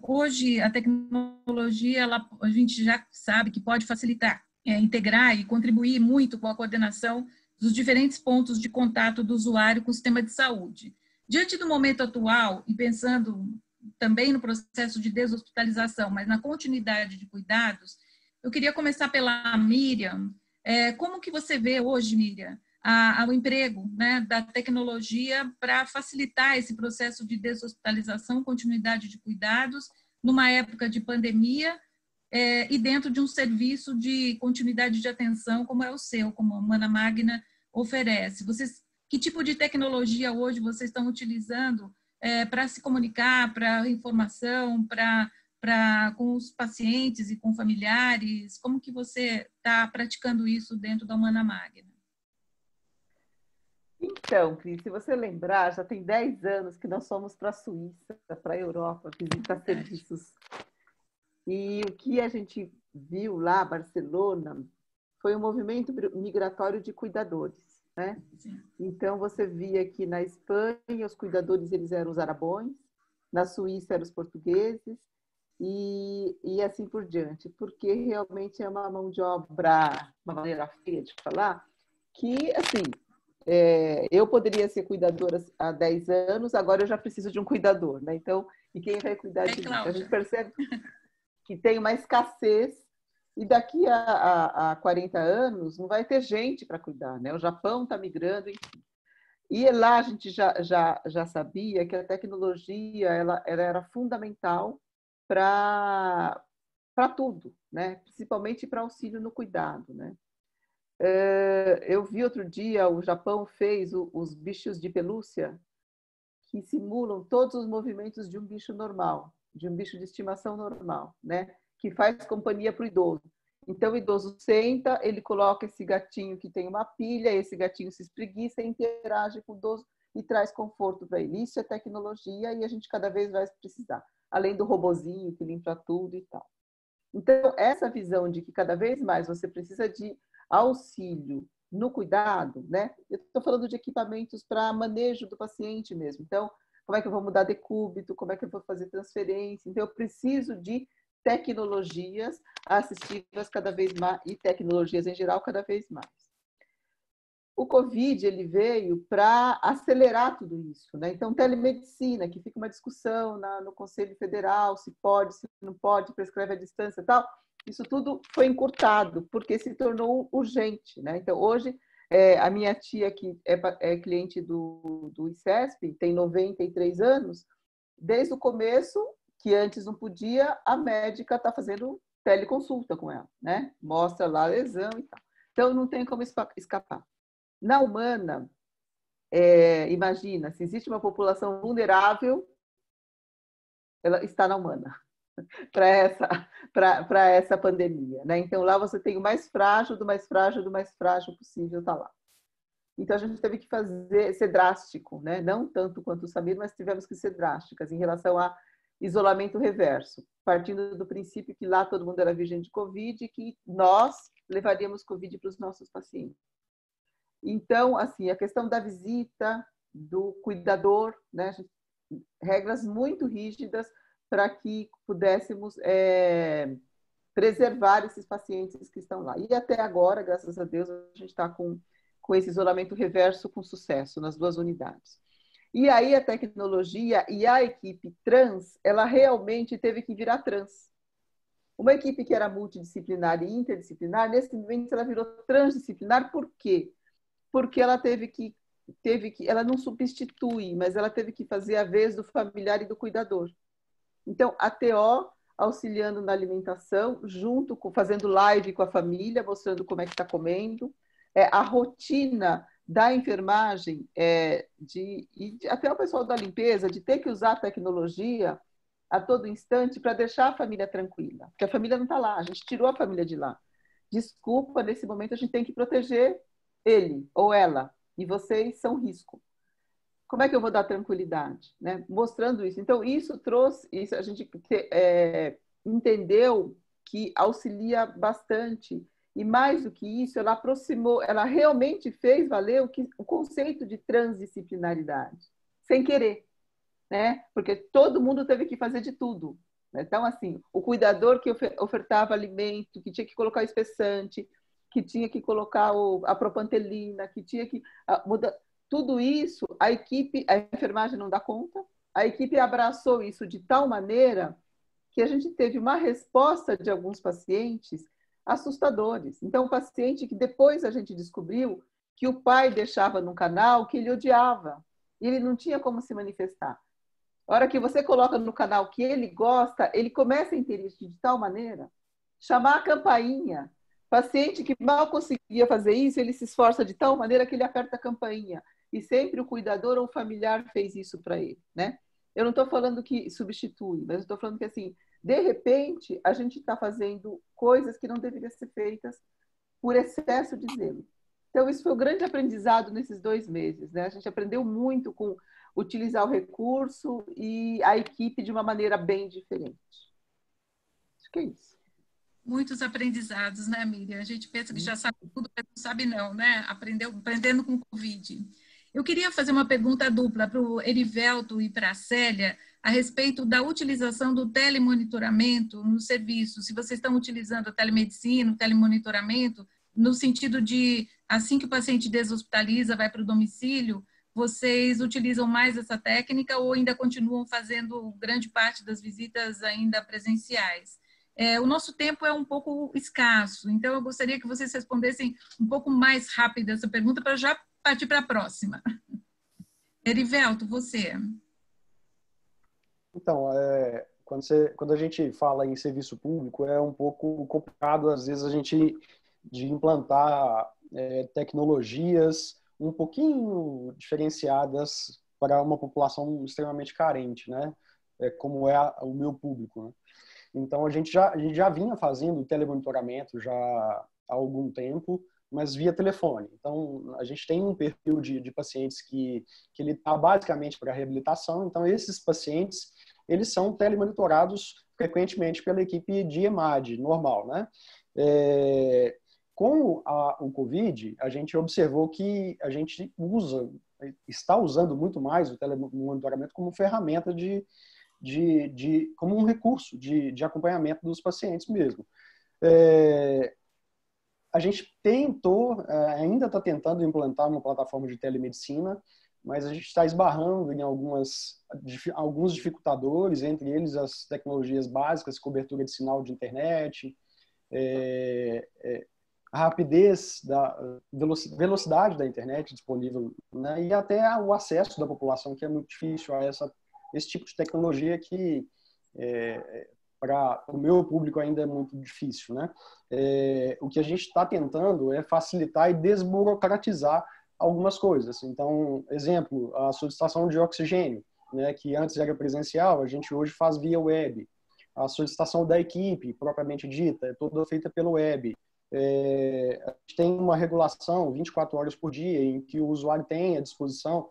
Hoje, a tecnologia, a gente já sabe que pode facilitar, integrar e contribuir muito com a coordenação dos diferentes pontos de contato do usuário com o sistema de saúde. Diante do momento atual, e pensando também no processo de deshospitalização, mas na continuidade de cuidados, eu queria começar pela Miriam. Como que você vê hoje, Miriam, o emprego, né, da tecnologia para facilitar esse processo de deshospitalização, continuidade de cuidados, numa época de pandemia e dentro de um serviço de continuidade de atenção como é o seu, como a Humana Magna oferece? Que tipo de tecnologia hoje vocês estão utilizando para se comunicar, para informação, com os pacientes e com familiares? Como que você está praticando isso dentro da Humana Magna? Então, Cris, se você lembrar, já tem 10 anos que nós fomos para a Suíça, para a Europa, visitar serviços. E o que a gente viu lá, Barcelona, foi um movimento migratório de cuidadores, né? Sim. Então, você via que na Espanha, os cuidadores eles eram os arabões, na Suíça eram os portugueses, e assim por diante, porque realmente é uma mão de obra, uma maneira feia de falar, que, assim, eu poderia ser cuidadora há 10 anos, agora eu já preciso de um cuidador, né? Então, e quem vai cuidar de mim? A gente percebe que tem uma escassez e daqui a 40 anos não vai ter gente para cuidar, né? O Japão está migrando, enfim. E lá a gente já sabia que a tecnologia ela era fundamental para para tudo, né? Principalmente para auxílio no cuidado, né? Eu vi outro dia, o Japão fez os bichos de pelúcia que simulam todos os movimentos de um bicho normal, de um bicho de estimação normal, né? Que faz companhia para o idoso. Então, o idoso senta, ele coloca esse gatinho que tem uma pilha, esse gatinho se espreguiça e interage com o idoso e traz conforto para ele. Isso é tecnologia e a gente cada vez vai precisar, além do robozinho que limpa tudo e tal. Então, essa visão de que cada vez mais você precisa de auxílio no cuidado, né? Eu estou falando de equipamentos para manejo do paciente mesmo. Então, como é que eu vou mudar decúbito? Como é que eu vou fazer transferência? Então, eu preciso de tecnologias assistivas cada vez mais e tecnologias em geral cada vez mais. O Covid ele veio para acelerar tudo isso, né? Então, telemedicina, que fica uma discussão no Conselho Federal, se pode, se não pode, prescreve à distância e tal, isso tudo foi encurtado, porque se tornou urgente, né? Então, hoje, a minha tia, que é cliente do ICESP, tem 93 anos, desde o começo, que antes não podia, a médica está fazendo teleconsulta com ela, né? Mostra lá a lesão e tal. Então, não tem como escapar. Na humana, imagina, se existe uma população vulnerável, ela está na humana para essa pandemia, né? Então, lá você tem o mais frágil, do mais frágil, do mais frágil possível, está lá. Então, a gente teve que ser drástico, né? Não tanto quanto o Samir, mas tivemos que ser drásticas em relação a isolamento reverso, partindo do princípio que lá todo mundo era virgem de Covid e que nós levaríamos Covid para os nossos pacientes. Então, assim, a questão da visita, do cuidador, né? Regras muito rígidas para que pudéssemos preservar esses pacientes que estão lá. E até agora, graças a Deus, a gente está com esse isolamento reverso com sucesso nas 2 unidades. E aí a tecnologia e a equipe trans, ela realmente teve que virar trans. Uma equipe que era multidisciplinar e interdisciplinar, nesse momento ela virou transdisciplinar. Por quê? Porque ela teve que, ela não substitui, mas ela teve que fazer a vez do familiar e do cuidador. Então, a TO auxiliando na alimentação, junto com, fazendo live com a família, mostrando como é que está comendo, a rotina da enfermagem, até o pessoal da limpeza, de ter que usar a tecnologia a todo instante para deixar a família tranquila, porque a família não está lá, a gente tirou a família de lá. Desculpa, nesse momento a gente tem que proteger ele ou ela, e vocês são risco. Como é que eu vou dar tranquilidade, né? Mostrando isso. Então, isso trouxe, isso a gente entendeu que auxilia bastante. E mais do que isso, ela aproximou, ela realmente fez valer o conceito de transdisciplinaridade, sem querer, né? Porque todo mundo teve que fazer de tudo. Né? Então, assim, o cuidador que ofertava alimento, que tinha que colocar o espessante, que tinha que colocar a propantelina, que tinha que mudar. Tudo isso, a enfermagem não dá conta, a equipe abraçou isso de tal maneira que a gente teve uma resposta de alguns pacientes assustadores. Então, o paciente que depois a gente descobriu que o pai deixava num canal que ele odiava, e ele não tinha como se manifestar. A hora que você coloca no canal que ele gosta, ele começa a interagir de tal maneira, chamar a campainha. Paciente que mal conseguia fazer isso, ele se esforça de tal maneira que ele aperta a campainha. E sempre o cuidador ou o familiar fez isso para ele, né? Eu não estou falando que substitui, mas eu estou falando que, assim, de repente, a gente está fazendo coisas que não deveriam ser feitas por excesso de zelo. Então, isso foi um grande aprendizado nesses 2 meses, né? A gente aprendeu muito com utilizar o recurso e a equipe de uma maneira bem diferente. Acho que é isso. Muitos aprendizados, né, Miriam? A gente pensa que já sabe tudo, mas não sabe não, né? Aprendendo com o Covid. Eu queria fazer uma pergunta dupla para o Erivelto e para a Célia a respeito da utilização do telemonitoramento no serviço. Se vocês estão utilizando a telemedicina, o telemonitoramento, no sentido de, assim que o paciente deshospitaliza, vai para o domicílio, vocês utilizam mais essa técnica ou ainda continuam fazendo grande parte das visitas ainda presenciais? O nosso tempo é um pouco escasso, então eu gostaria que vocês respondessem um pouco mais rápido essa pergunta para já partir para a próxima. Erivelto, você. Então, quando a gente fala em serviço público, é um pouco complicado, às vezes, a gente de implantar tecnologias um pouquinho diferenciadas para uma população extremamente carente, né? Como é o meu público, né? Então, a gente já vinha fazendo telemonitoramento já há algum tempo, mas via telefone. Então, a gente tem um perfil de pacientes que ele está basicamente para reabilitação. Então, esses pacientes, eles são telemonitorados frequentemente pela equipe de EMAD, normal, né? Com o COVID, a gente observou que a gente está usando muito mais o telemonitoramento como ferramenta como um recurso de acompanhamento dos pacientes mesmo. A gente ainda está tentando implantar uma plataforma de telemedicina, mas a gente está esbarrando em alguns dificultadores, entre eles as tecnologias básicas, cobertura de sinal de internet, a rapidez, velocidade da internet disponível, né, e até o acesso da população, que é muito difícil a esse tipo de tecnologia que para o meu público ainda é muito difícil, né? O que a gente está tentando é facilitar e desburocratizar algumas coisas. Então, exemplo, a solicitação de oxigênio, né, que antes era presencial, a gente hoje faz via web. A solicitação da equipe, propriamente dita, é toda feita pelo web. A gente tem uma regulação 24 horas por dia em que o usuário tem à disposição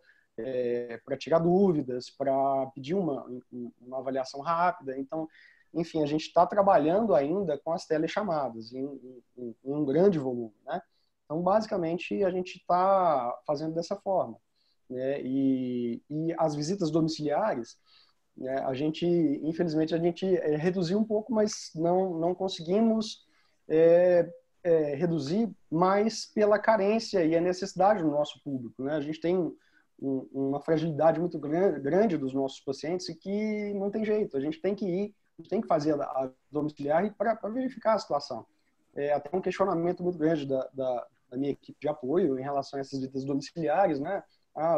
para tirar dúvidas, para pedir uma avaliação rápida. Então, enfim, a gente está trabalhando ainda com as telechamadas em um grande volume, né? Então, basicamente, a gente está fazendo dessa forma, né? E as visitas domiciliares, né, infelizmente, a gente reduziu um pouco, mas não conseguimos reduzir mais pela carência e a necessidade do nosso público, né? A gente tem uma fragilidade muito grande dos nossos pacientes e que não tem jeito, a gente tem que fazer a domiciliar para verificar a situação. Até um questionamento muito grande da minha equipe de apoio em relação a essas visitas domiciliares, né?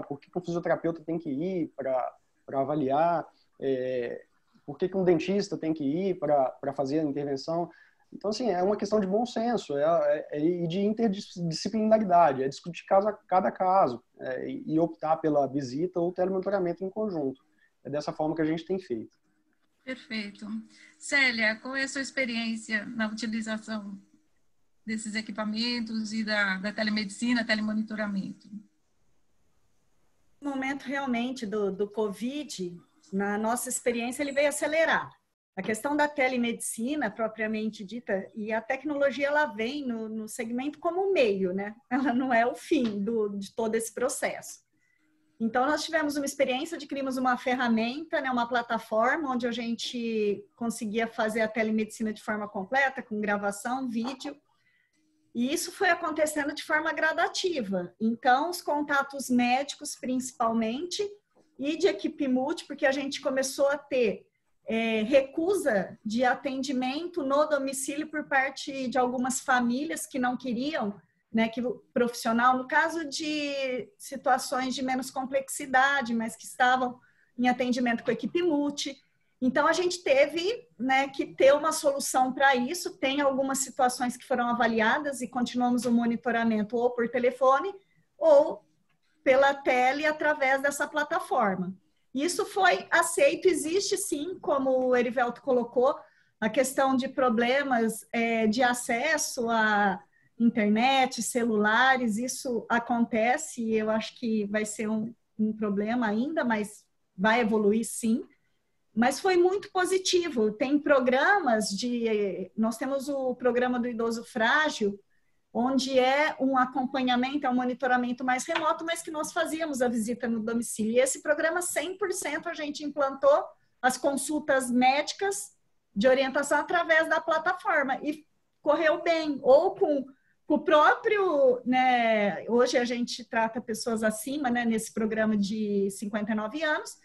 Por que um fisioterapeuta tem que ir para avaliar? Por que um dentista tem que ir para fazer a intervenção? Então, assim, é uma questão de bom senso e de interdisciplinaridade, é discutir cada caso e optar pela visita ou telemonitoramento em conjunto. É dessa forma que a gente tem feito. Perfeito. Célia, qual é a sua experiência na utilização desses equipamentos e da telemedicina, telemonitoramento? No momento realmente do COVID, na nossa experiência, ele veio acelerar. A questão da telemedicina, propriamente dita, e a tecnologia, ela vem no segmento como um meio, né? Ela não é o fim de todo esse processo. Então, nós tivemos uma experiência de criamos uma ferramenta, né, uma plataforma, onde a gente conseguia fazer a telemedicina de forma completa, com gravação, vídeo, e isso foi acontecendo de forma gradativa. Então, os contatos médicos, principalmente, e de equipe multi, porque a gente começou a ter recusa de atendimento no domicílio por parte de algumas famílias que não queriam, né, que o profissional, no caso de situações de menos complexidade, mas que estavam em atendimento com a equipe multi. Então, a gente teve, né, que ter uma solução para isso. Tem algumas situações que foram avaliadas e continuamos o monitoramento ou por telefone ou pela tele através dessa plataforma. Isso foi aceito, existe sim, como o Erivelto colocou, a questão de problemas de acesso a internet, celulares, isso acontece e eu acho que vai ser um problema ainda, mas vai evoluir sim. Mas foi muito positivo. Tem programas nós temos o programa do idoso frágil, onde é um acompanhamento, é um monitoramento mais remoto, mas que nós fazíamos a visita no domicílio. E esse programa, 100% a gente implantou as consultas médicas de orientação através da plataforma e correu bem. Ou com o próprio, né, hoje a gente trata pessoas acima, né, nesse programa de 59 anos,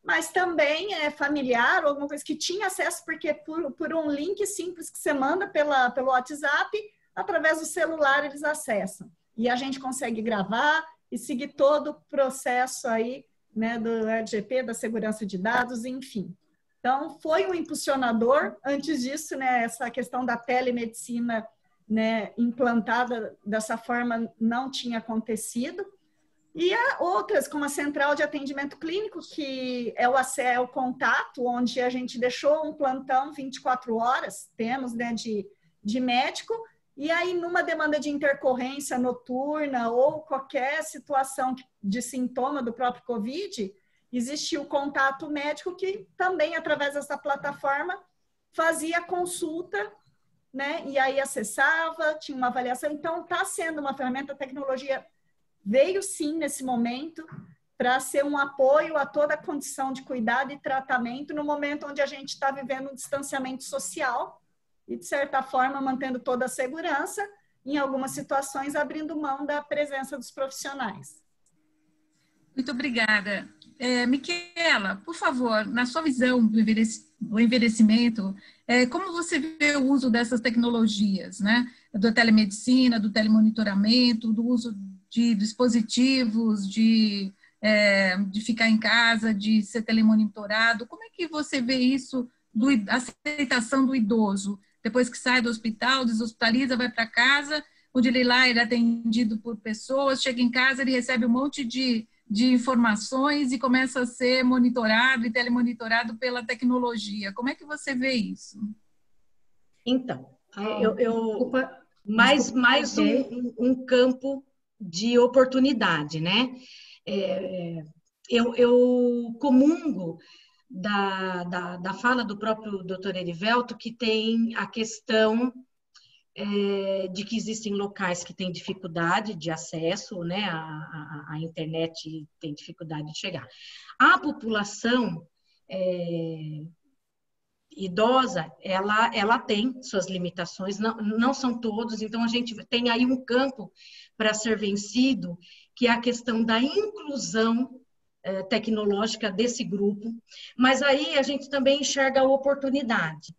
mas também é familiar, alguma coisa que tinha acesso, porque por um link simples que você manda pelo WhatsApp, através do celular eles acessam. E a gente consegue gravar e seguir todo o processo aí, né, do LGP, da segurança de dados, enfim. Então, foi um impulsionador. Antes disso, né, essa questão da telemedicina, né, implantada dessa forma não tinha acontecido. E há outras, como a Central de Atendimento Clínico, que é o contato, onde a gente deixou um plantão 24 horas, temos, né, de médico, e aí numa demanda de intercorrência noturna ou qualquer situação de sintoma do próprio COVID, existia o contato médico que também, através dessa plataforma, fazia consulta, né, e aí acessava, tinha uma avaliação. Então, está sendo uma ferramenta, a tecnologia veio sim nesse momento para ser um apoio a toda a condição de cuidado e tratamento no momento onde a gente está vivendo um distanciamento social e, de certa forma, mantendo toda a segurança, em algumas situações abrindo mão da presença dos profissionais. Muito obrigada. Miquela, por favor, na sua visão do envelhecimento, como você vê o uso dessas tecnologias, né? Da telemedicina, do telemonitoramento, do uso de dispositivos, de ficar em casa, de ser telemonitorado. Como é que você vê isso, a aceitação do idoso? Depois que sai do hospital, deshospitaliza, vai para casa, onde ele lá ele é atendido por pessoas, chega em casa, ele recebe um monte de informações e começa a ser monitorado e telemonitorado pela tecnologia. Como é que você vê isso? Então, mais um campo de oportunidade, né? Eu comungo da fala do próprio doutor Erivelto, que tem a questão de que existem locais que têm dificuldade de acesso, né? A internet tem dificuldade de chegar. A população idosa, ela tem suas limitações, não são todos, então a gente tem aí um campo para ser vencido, que é a questão da inclusão tecnológica desse grupo, mas aí a gente também enxerga a oportunidade.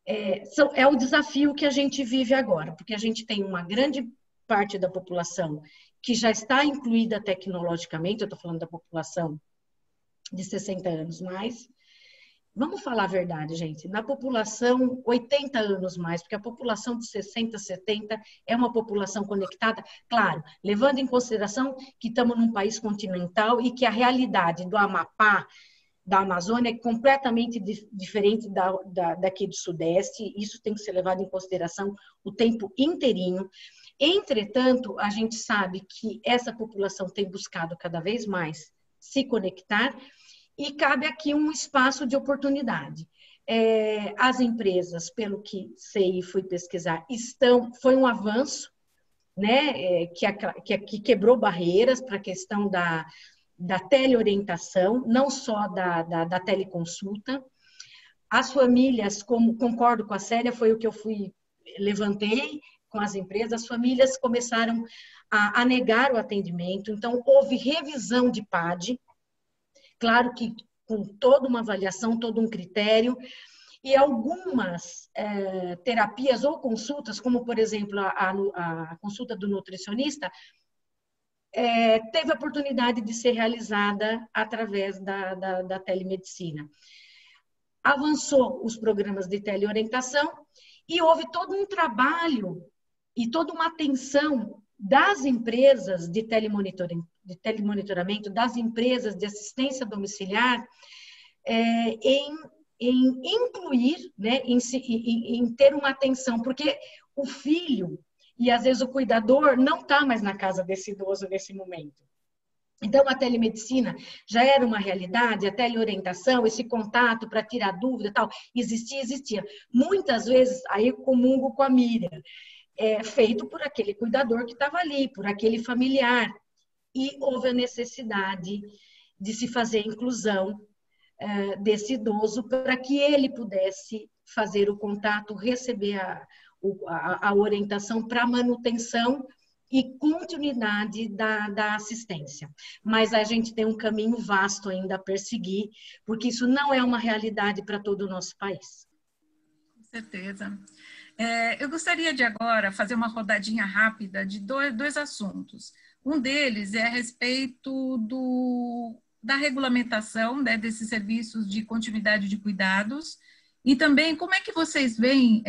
É o desafio que a gente vive agora, porque a gente tem uma grande parte da população que já está incluída tecnologicamente, eu estou falando da população de 60 anos mais. Vamos falar a verdade, gente. Na população, 80 anos mais, porque a população de 60, 70 é uma população conectada, claro, levando em consideração que estamos num país continental e que a realidade do Amapá, da Amazônia, é completamente diferente daqui do Sudeste. Isso tem que ser levado em consideração o tempo inteirinho. Entretanto, a gente sabe que essa população tem buscado cada vez mais se conectar, e cabe aqui um espaço de oportunidade. As empresas, pelo que sei e fui pesquisar, foi um avanço, né, que quebrou barreiras para a questão da teleorientação, não só da teleconsulta. As famílias, concordo com a Célia, foi o que eu levantei com as empresas, as famílias começaram a negar o atendimento, então houve revisão de PAD, claro que com toda uma avaliação, todo um critério, e algumas terapias ou consultas, como, por exemplo, a consulta do nutricionista, teve a oportunidade de ser realizada através da telemedicina. Avançou os programas de teleorientação e houve todo um trabalho e toda uma atenção das empresas de telemonitoramento, das empresas de assistência domiciliar, em incluir, né, em ter uma atenção, porque o filho e às vezes o cuidador não está mais na casa desse idoso nesse momento. Então, a telemedicina já era uma realidade, a teleorientação, esse contato para tirar dúvida e tal, existia. Muitas vezes, aí eu comungo com a Miriam, feito por aquele cuidador que estava ali, por aquele familiar. E houve a necessidade de se fazer a inclusão desse idoso para que ele pudesse fazer o contato, receber a orientação para manutenção e continuidade da assistência. Mas a gente tem um caminho vasto ainda a perseguir, porque isso não é uma realidade para todo o nosso país. Com certeza. Eu gostaria de agora fazer uma rodadinha rápida de dois assuntos. Um deles é a respeito da regulamentação, né, desses serviços de continuidade de cuidados, e também como é que vocês veem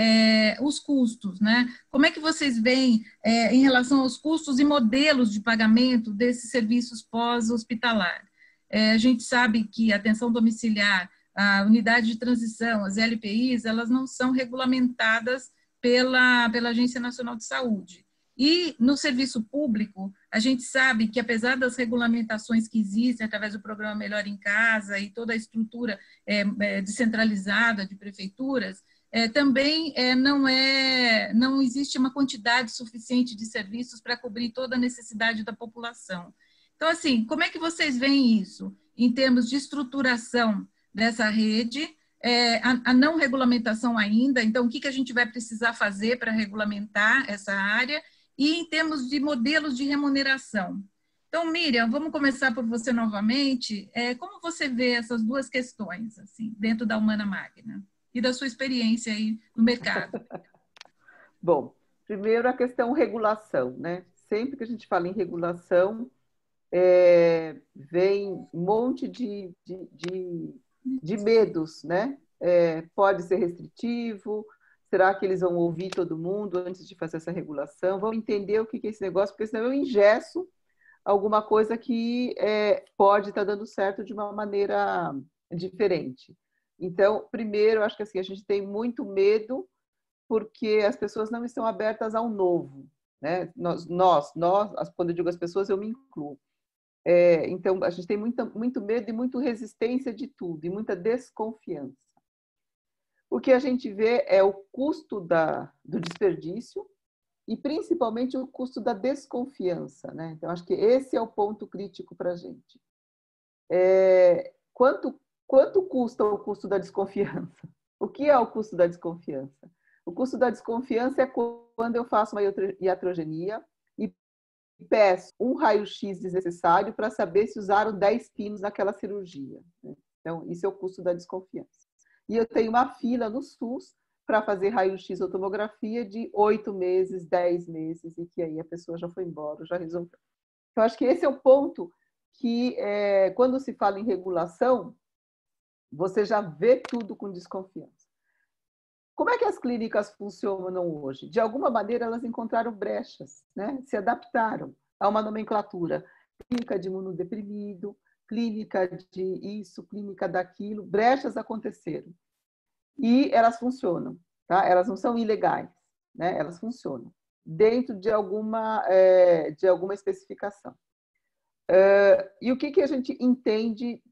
os custos, né? Como é que vocês veem em relação aos custos e modelos de pagamento desses serviços pós-hospitalar? A gente sabe que a atenção domiciliar, a unidade de transição, as LPIs, elas não são regulamentadas pela Agência Nacional de Saúde. E no serviço público, a gente sabe que, apesar das regulamentações que existem através do programa Melhor em Casa e toda a estrutura descentralizada de prefeituras, também não existe uma quantidade suficiente de serviços para cobrir toda a necessidade da população. Então, assim, como é que vocês veem isso em termos de estruturação dessa rede, a não regulamentação ainda? Então, o que a gente vai precisar fazer para regulamentar essa área? E em termos de modelos de remuneração. Então, Miriam, vamos começar por você novamente. Como você vê essas duas questões, assim, dentro da Humana Magna e da sua experiência aí no mercado? Bom, primeiro a questão regulação, né? Sempre que a gente fala em regulação, vem um monte de medos, né? Pode ser restritivo. Será que eles vão ouvir todo mundo antes de fazer essa regulação? Vão entender o que é esse negócio, porque senão eu engesso alguma coisa que pode estar dando certo de uma maneira diferente. Então, primeiro, acho que assim, a gente tem muito medo porque as pessoas não estão abertas ao novo, né? Nós, quando eu digo as pessoas, eu me incluo. Então, a gente tem muito medo e muita resistência de tudo, e muita desconfiança. O que a gente vê é o custo do desperdício e, principalmente, o custo da desconfiança, né? Então, acho que esse é o ponto crítico para a gente. Quanto custa o custo da desconfiança? O que é o custo da desconfiança? O custo da desconfiança é quando eu faço uma iatrogenia e peço um raio-x desnecessário para saber se usaram 10 pinos naquela cirurgia. Então, isso é o custo da desconfiança. E eu tenho uma fila no SUS para fazer raio-x ou tomografia de 8 meses, 10 meses, e que aí a pessoa já foi embora, já resolveu. Então, acho que esse é o ponto que, quando se fala em regulação, você já vê tudo com desconfiança. Como é que as clínicas funcionam hoje? De alguma maneira, elas encontraram brechas, né? Se adaptaram a uma nomenclatura. Clínica de imunodeprimido, clínica de isso, clínica daquilo, brechas aconteceram. E elas funcionam, tá? Elas não são ilegais, né? Elas funcionam dentro de alguma especificação. E o que a gente entende?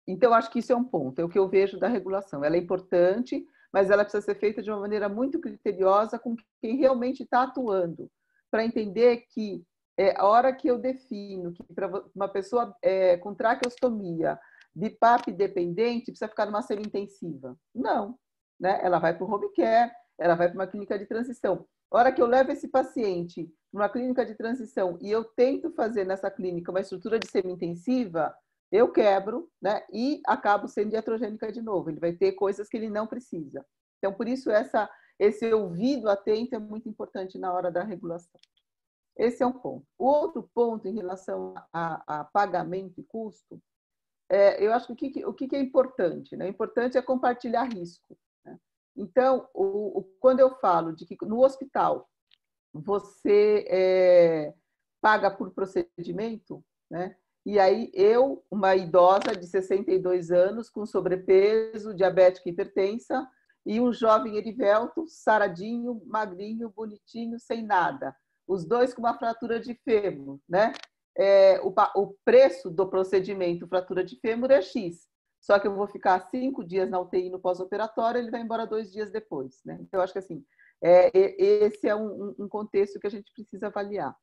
Então, acho que isso é um ponto, é o que eu vejo da regulação. Ela é importante, mas ela precisa ser feita de uma maneira muito criteriosa com quem realmente está atuando, para entender que a hora que eu defino que para uma pessoa com traqueostomia, BIPAP dependente, precisa ficar numa semi-intensiva. Não, né? Ela vai para o home care, ela vai para uma clínica de transição. A hora que eu levo esse paciente para uma clínica de transição e eu tento fazer nessa clínica uma estrutura de semi-intensiva, eu quebro, né? E acabo sendo iatrogênica de novo. Ele vai ter coisas que ele não precisa. Então, por isso, esse ouvido atento é muito importante na hora da regulação. Esse é um ponto. O outro ponto em relação a pagamento e custo, eu acho que o que é importante, né? O importante é compartilhar risco, né? Então, quando eu falo de que no hospital você paga por procedimento, né? E aí eu, uma idosa de 62 anos, com sobrepeso, diabética e hipertensa, e um jovem erivelto, saradinho, magrinho, bonitinho, sem nada. Os dois com uma fratura de fêmur, né? O preço do procedimento fratura de fêmur é X. Só que eu vou ficar 5 dias na UTI no pós-operatório, ele vai embora 2 dias depois, né? Então, eu acho que assim, esse é um contexto que a gente precisa avaliar.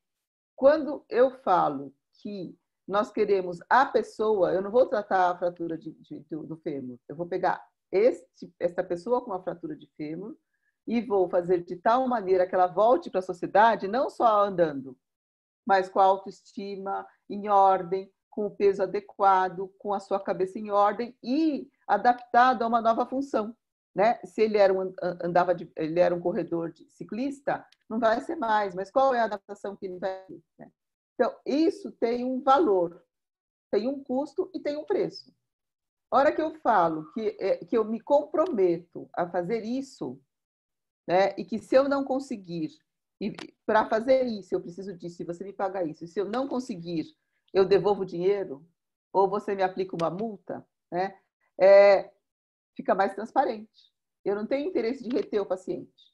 Quando eu falo que nós queremos a pessoa, eu não vou tratar a fratura do fêmur, eu vou pegar essa pessoa com uma fratura de fêmur e vou fazer de tal maneira que ela volte para a sociedade, não só andando, mas com a autoestima em ordem, com o peso adequado, com a sua cabeça em ordem e adaptado a uma nova função, né? Se ele era um corredor de ciclista, não vai ser mais, mas qual é a adaptação que ele vai ter, né? Então, isso tem um valor. Tem um custo e tem um preço. A hora que eu falo que eu me comprometo a fazer isso, né, e que se eu não conseguir, para fazer isso, eu preciso disso, se você me pagar isso, e se eu não conseguir, eu devolvo o dinheiro, ou você me aplica uma multa, né, fica mais transparente. Eu não tenho interesse de reter o paciente,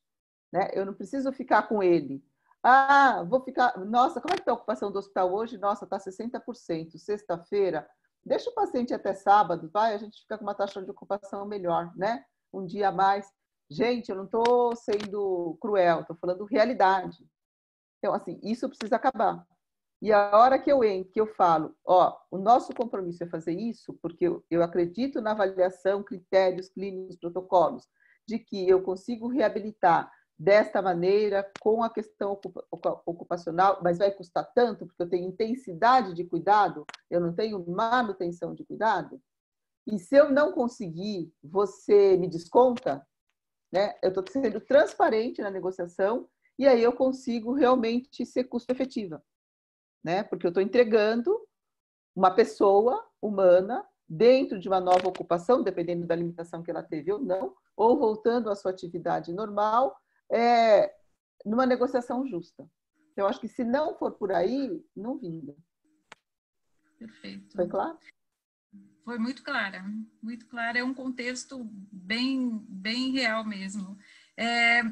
né? Eu não preciso ficar com ele. Ah, vou ficar... Nossa, como é que está a ocupação do hospital hoje? Nossa, está 60%. Sexta-feira, deixa o paciente até sábado, vai, a gente fica com uma taxa de ocupação melhor, né? Um dia a mais. Gente, eu não estou sendo cruel, estou falando realidade. Então, assim, isso precisa acabar. E a hora que eu entro, que eu falo, ó, o nosso compromisso é fazer isso, porque eu acredito na avaliação, critérios clínicos, protocolos, de que eu consigo reabilitar desta maneira, com a questão ocupacional, mas vai custar tanto, porque eu tenho intensidade de cuidado, eu não tenho manutenção de cuidado. E se eu não conseguir, você me desconta, né? Eu estou sendo transparente na negociação e aí eu consigo realmente ser custo-efetiva, né? Porque eu estou entregando uma pessoa humana dentro de uma nova ocupação, dependendo da limitação que ela teve ou não, ou voltando à sua atividade normal, numa negociação justa. Eu acho que se não for por aí, não vinga. Perfeito. Foi claro? Foi muito clara, muito clara. É um contexto bem real mesmo.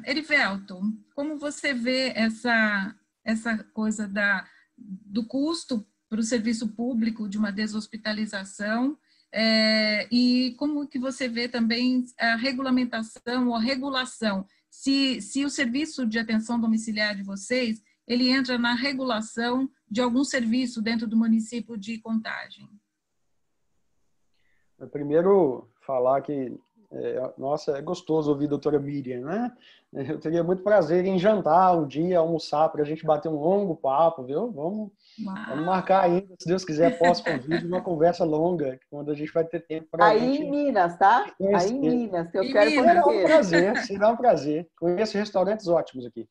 Erivelto, como você vê essa coisa do custo para o serviço público de uma deshospitalização, e como que você vê também a regulamentação ou a regulação? Se o serviço de atenção domiciliar de vocês, ele entra na regulação de algum serviço dentro do município de Contagem? Primeiro, falar que, nossa, é gostoso ouvir a doutora Miriam, né? Eu teria muito prazer em jantar um dia, almoçar, para a gente bater um longo papo, viu? Vamos marcar ainda, se Deus quiser, pós-convite, uma conversa longa, quando a gente vai ter tempo para a gente... Aí em Minas, tá? Conhecer. Aí em Minas, que eu Em quero Minas. conhecer. Será um prazer. Conheço restaurantes ótimos aqui.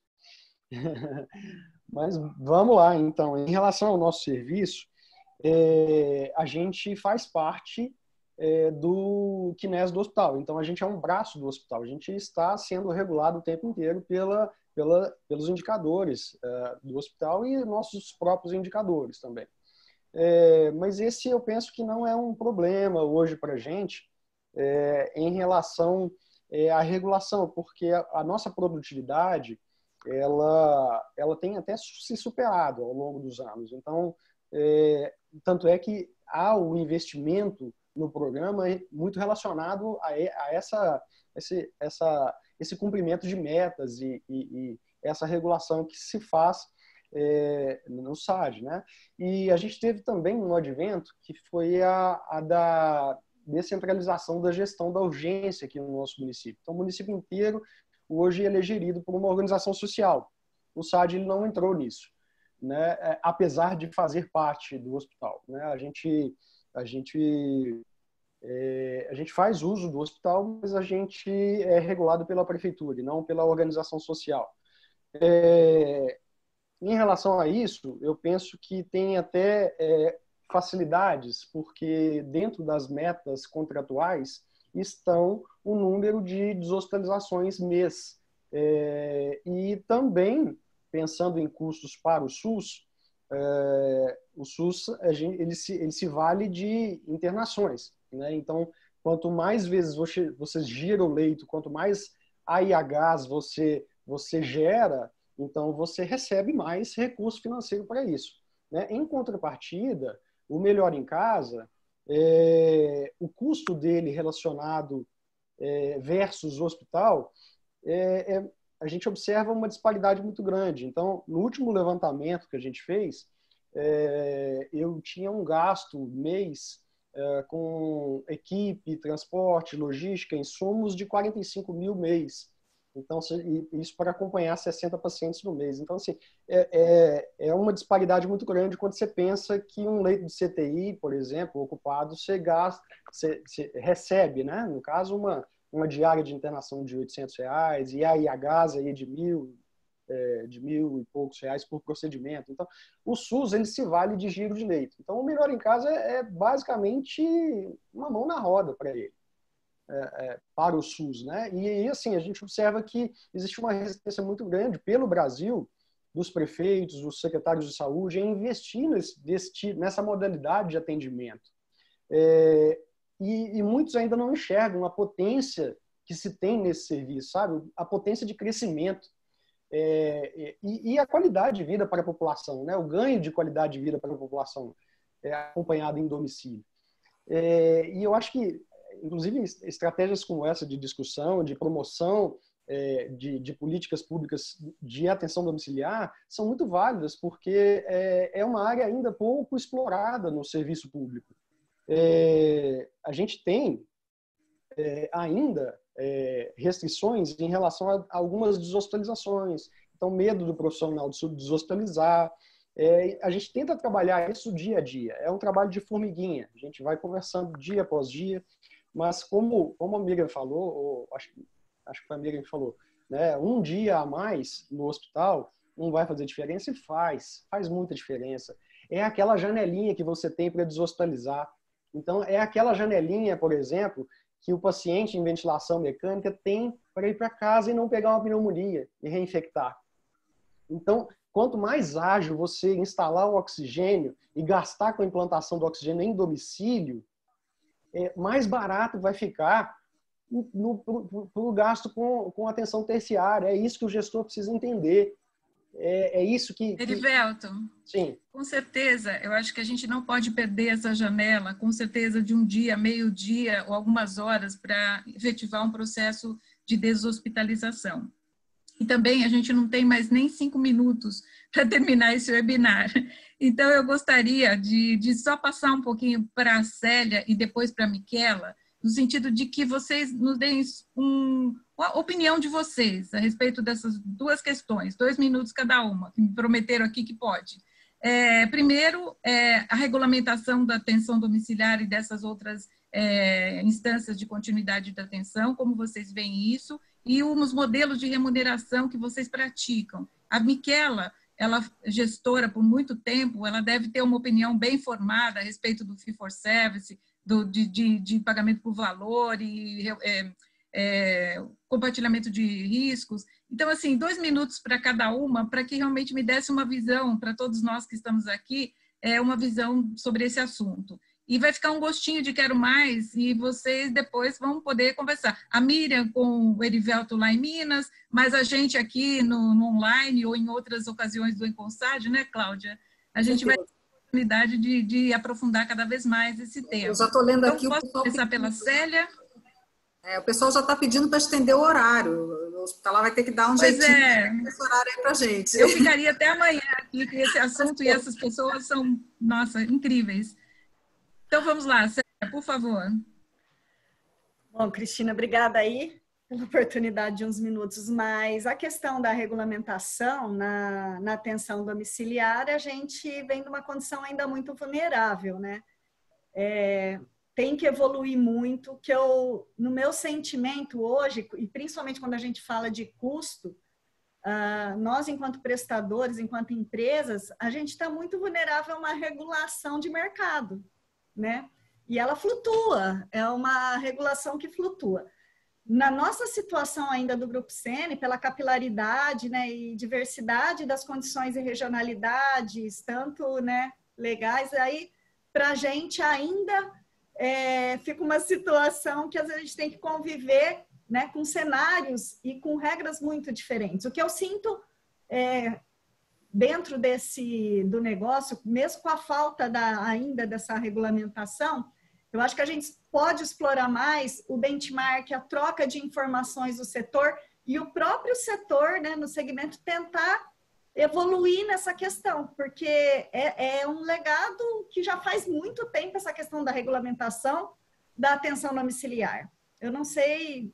Mas vamos lá, então. Em relação ao nosso serviço, a gente faz parte do CNES do hospital. Então, a gente é um braço do hospital. A gente está sendo regulado o tempo inteiro pelos indicadores do hospital e nossos próprios indicadores também. Mas esse eu penso que não é um problema hoje para a gente em relação à regulação, porque a nossa produtividade ela tem até se superado ao longo dos anos. Então, tanto é que há o investimento no programa muito relacionado a esse cumprimento de metas e essa regulação que se faz no SAD, né? E a gente teve também um advento que foi a da descentralização da gestão da urgência aqui no nosso município. Então, o município inteiro hoje ele é gerido por uma organização social. O SAD ele não entrou nisso, né? Apesar de fazer parte do hospital, né? A gente faz uso do hospital, mas a gente é regulado pela prefeitura e não pela organização social. Em relação a isso, eu penso que tem até facilidades, porque dentro das metas contratuais estão o número de deshospitalizações mês. E também, pensando em custos para o SUS ele se vale de internações, né? Então, quanto mais vezes você gira o leito, quanto mais AIHs você gera, então você recebe mais recurso financeiro para isso, né? Em contrapartida, o Melhor em Casa, o custo dele relacionado versus o hospital, a gente observa uma disparidade muito grande. Então, no último levantamento que a gente fez, eu tinha um gasto mês com equipe, transporte, logística, insumos de 45 mil mês. Então, isso para acompanhar 60 pacientes no mês. Então, assim, é uma disparidade muito grande quando você pensa que um leito de CTI, por exemplo, ocupado, você recebe, né? No caso, uma diária de internação de R$800 e AIHs aí de 1.000, de R$1.000 e poucos por procedimento. Então, o SUS ele se vale de giro de leito. Então, o Melhor em Casa é basicamente uma mão na roda para ele, para o SUS, né? E assim, a gente observa que existe uma resistência muito grande pelo Brasil dos prefeitos, dos secretários de saúde, em investir nessa modalidade de atendimento. E muitos ainda não enxergam a potência que se tem nesse serviço, sabe? A potência de crescimento e a qualidade de vida para a população, né? O ganho de qualidade de vida para a população acompanhado em domicílio. E eu acho que, inclusive, estratégias como essa de discussão, de promoção de políticas públicas de atenção domiciliar são muito válidas, porque é uma área ainda pouco explorada no serviço público. A gente tem ainda restrições em relação a algumas deshospitalizações, então medo do profissional de deshospitalizar. A gente tenta trabalhar isso dia a dia, é um trabalho de formiguinha, a gente vai conversando dia após dia, mas como a Miriam falou, ou acho que foi a Miriam que falou, né, um dia a mais no hospital não vai fazer diferença, e faz muita diferença. É aquela janelinha que você tem para deshospitalizar. Então, é aquela janelinha, por exemplo, que o paciente em ventilação mecânica tem para ir para casa e não pegar uma pneumonia e reinfectar. Então, quanto mais ágil você instalar o oxigênio e gastar com a implantação do oxigênio em domicílio, mais barato vai ficar pro gasto com atenção terciária. É isso que o gestor precisa entender. É isso que... Erivelto, sim. Com certeza, eu acho que a gente não pode perder essa janela, com certeza, de um dia, meio-dia ou algumas horas para efetivar um processo de deshospitalização. E também a gente não tem mais nem 5 minutos para terminar esse webinar. Então, eu gostaria de só passar um pouquinho para a Célia e depois para a Miquela, no sentido de que vocês nos deem a opinião de vocês a respeito dessas duas questões, 2 minutos cada uma, que me prometeram aqui que pode. Primeiro, a regulamentação da atenção domiciliar e dessas outras instâncias de continuidade da atenção, como vocês veem isso, e os modelos de remuneração que vocês praticam. A Miquela, ela gestora por muito tempo, ela deve ter uma opinião bem formada a respeito do fee for service, de pagamento por valor e compartilhamento de riscos. Então, assim, 2 minutos para cada uma, para que realmente me desse uma visão, para todos nós que estamos aqui, uma visão sobre esse assunto. E vai ficar um gostinho de quero mais, e vocês depois vão poder conversar. A Miriam com o Erivelto lá em Minas, mas a gente aqui no online ou em outras ocasiões do Enconsad, né, Cláudia? A gente vai ter a oportunidade de aprofundar cada vez mais esse tema. Eu já estou lendo aqui... Então, posso começar pela Célia? O pessoal já está pedindo para estender o horário. O hospital vai ter que dar um jeitinho nesse horário aí para a gente. Eu ficaria até amanhã aqui, que esse assunto e essas pessoas são, nossa, incríveis. Então, vamos lá, Célia, por favor. Bom, Cristina, obrigada aí pela oportunidade de uns minutos, mas a questão da regulamentação na atenção domiciliar, a gente vem de uma condição ainda muito vulnerável, né? Tem que evoluir muito, que no meu sentimento hoje, e principalmente quando a gente fala de custo, nós, enquanto prestadores, enquanto empresas, a gente está muito vulnerável a uma regulação de mercado, né? E ela flutua, é uma regulação que flutua. Na nossa situação ainda do Grupo CN, pela capilaridade, né, e diversidade das condições e regionalidades, tanto, né, legais, aí para a gente ainda fica uma situação que às vezes a gente tem que conviver, né, com cenários e com regras muito diferentes. O que eu sinto dentro do negócio, mesmo com a falta ainda dessa regulamentação, eu acho que a gente pode explorar mais o benchmark, a troca de informações do setor e o próprio setor, né, no segmento, tentar evoluir nessa questão, porque é um legado que já faz muito tempo, essa questão da regulamentação da atenção domiciliar. Eu não sei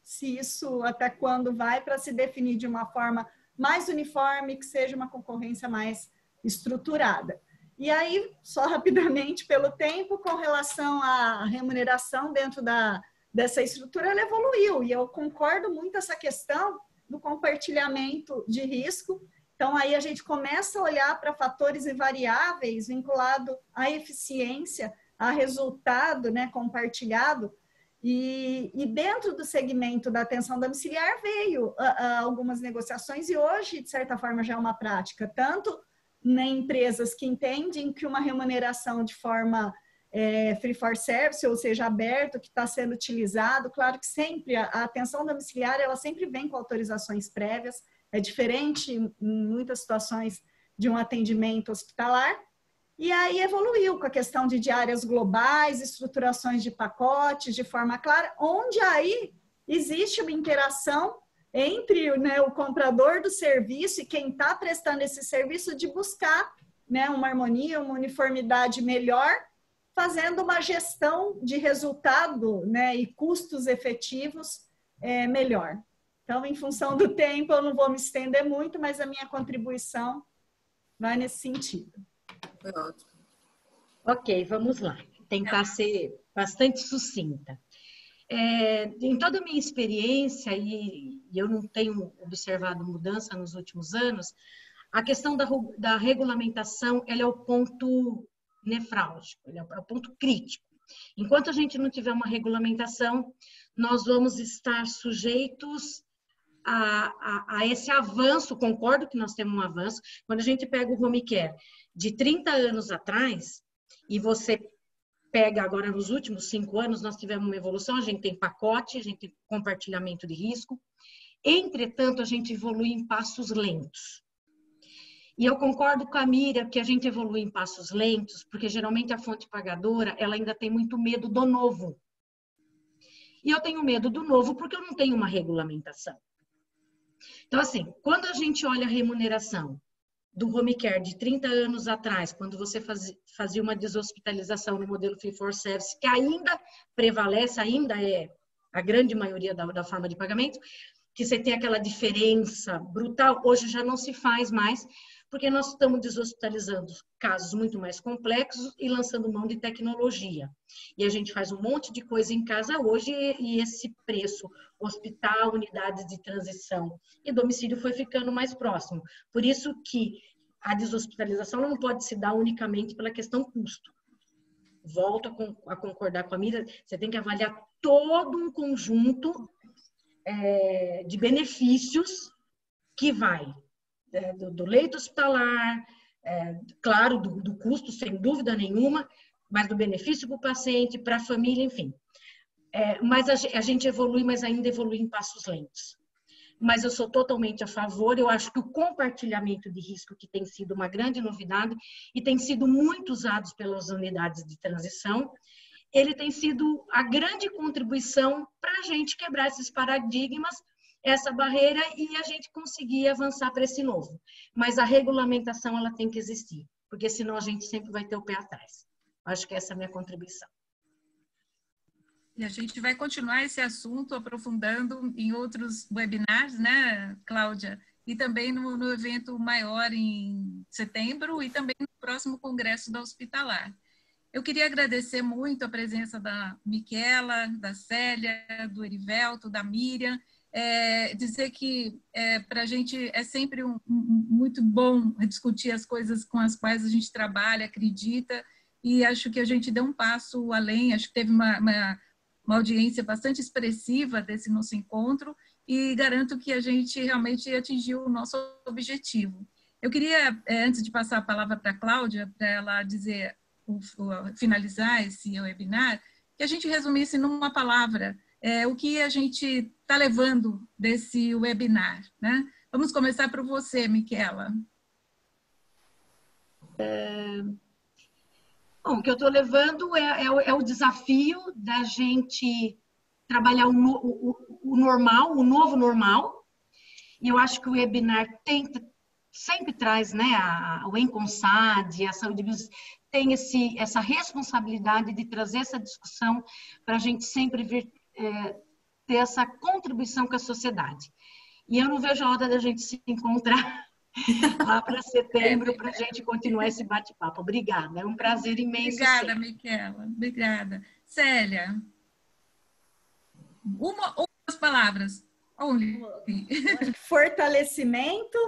se isso até quando vai para se definir de uma forma mais uniforme, que seja uma concorrência mais estruturada. E aí, só rapidamente, pelo tempo, com relação à remuneração dentro dessa estrutura, ela evoluiu. E eu concordo muito essa questão do compartilhamento de risco. Então, aí a gente começa a olhar para fatores e variáveis vinculados à eficiência, a resultado, né, compartilhado. E dentro do segmento da atenção domiciliar veio algumas negociações e hoje, de certa forma, já é uma prática, tanto em empresas que entendem que uma remuneração de forma free for service, ou seja, aberto, que está sendo utilizado, claro que sempre a atenção domiciliar, ela sempre vem com autorizações prévias, é diferente em muitas situações de um atendimento hospitalar, e aí evoluiu com a questão de diárias globais, estruturações de pacotes de forma clara, onde aí existe uma interação entre, né, o comprador do serviço e quem está prestando esse serviço de buscar, né, uma harmonia, uma uniformidade melhor, fazendo uma gestão de resultado, né, e custos efetivos melhor. Então, em função do tempo, eu não vou me estender muito, mas a minha contribuição vai nesse sentido. Foi ótimo. Ok, vamos lá. Tentar ser bastante sucinta. Em toda a minha experiência, e eu não tenho observado mudança nos últimos anos, a questão da regulamentação, ela é o ponto nefrálgico, ele é o ponto crítico. Enquanto a gente não tiver uma regulamentação, nós vamos estar sujeitos a esse avanço. Concordo que nós temos um avanço. Quando a gente pega o home care de 30 anos atrás, e você pega agora nos últimos 5 anos, nós tivemos uma evolução, a gente tem pacote, a gente tem compartilhamento de risco. Entretanto, a gente evolui em passos lentos. E eu concordo com a Miriam que a gente evolui em passos lentos, porque geralmente a fonte pagadora, ela ainda tem muito medo do novo. E eu tenho medo do novo porque eu não tenho uma regulamentação. Então, assim, quando a gente olha a remuneração do home care de 30 anos atrás, quando você fazia uma deshospitalização no modelo fee for service, que ainda prevalece, ainda é a grande maioria da forma de pagamento, que você tem aquela diferença brutal, hoje já não se faz mais, porque nós estamos deshospitalizando casos muito mais complexos e lançando mão de tecnologia. E a gente faz um monte de coisa em casa hoje e esse preço, hospital, unidades de transição e domicílio foi ficando mais próximo. Por isso que a deshospitalização não pode se dar unicamente pela questão custo. Volto a concordar com a Miriam, você tem que avaliar todo um conjunto de benefícios que vai do leito hospitalar, claro, do custo, sem dúvida nenhuma, mas do benefício para o paciente, para a família, enfim. Mas a gente evolui, mas ainda evolui em passos lentos. Mas eu sou totalmente a favor, eu acho que o compartilhamento de risco, que tem sido uma grande novidade e tem sido muito usado pelas unidades de transição, ele tem sido a grande contribuição para a gente quebrar esses paradigmas, essa barreira e a gente conseguir avançar para esse novo. Mas a regulamentação, ela tem que existir, porque senão a gente sempre vai ter o pé atrás. Acho que essa é a minha contribuição. E a gente vai continuar esse assunto aprofundando em outros webinars, né, Cláudia? E também no evento maior em setembro e também no próximo congresso da Hospitalar. Eu queria agradecer muito a presença da Miquela, da Célia, do Erivelto, da Miriam, dizer que para a gente é sempre muito bom discutir as coisas com as quais a gente trabalha, acredita, e acho que a gente deu um passo além, acho que teve uma audiência bastante expressiva desse nosso encontro e garanto que a gente realmente atingiu o nosso objetivo. Eu queria, antes de passar a palavra para a Cláudia, para ela dizer, finalizar esse webinar, que a gente resumisse numa palavra o que a gente está levando desse webinar, né? Vamos começar por você, Miquela. Bom, o que eu estou levando é o desafio da gente trabalhar o normal, o novo normal. E eu acho que o webinar sempre traz, né, o Enconsad, a saúde tem essa responsabilidade de trazer essa discussão para a gente sempre ter essa contribuição com a sociedade. E eu não vejo a hora da gente se encontrar lá para setembro para a gente continuar esse bate-papo. Obrigada, é um prazer imenso. Obrigada, Miquela. Obrigada. Célia, umas palavras. Only. Fortalecimento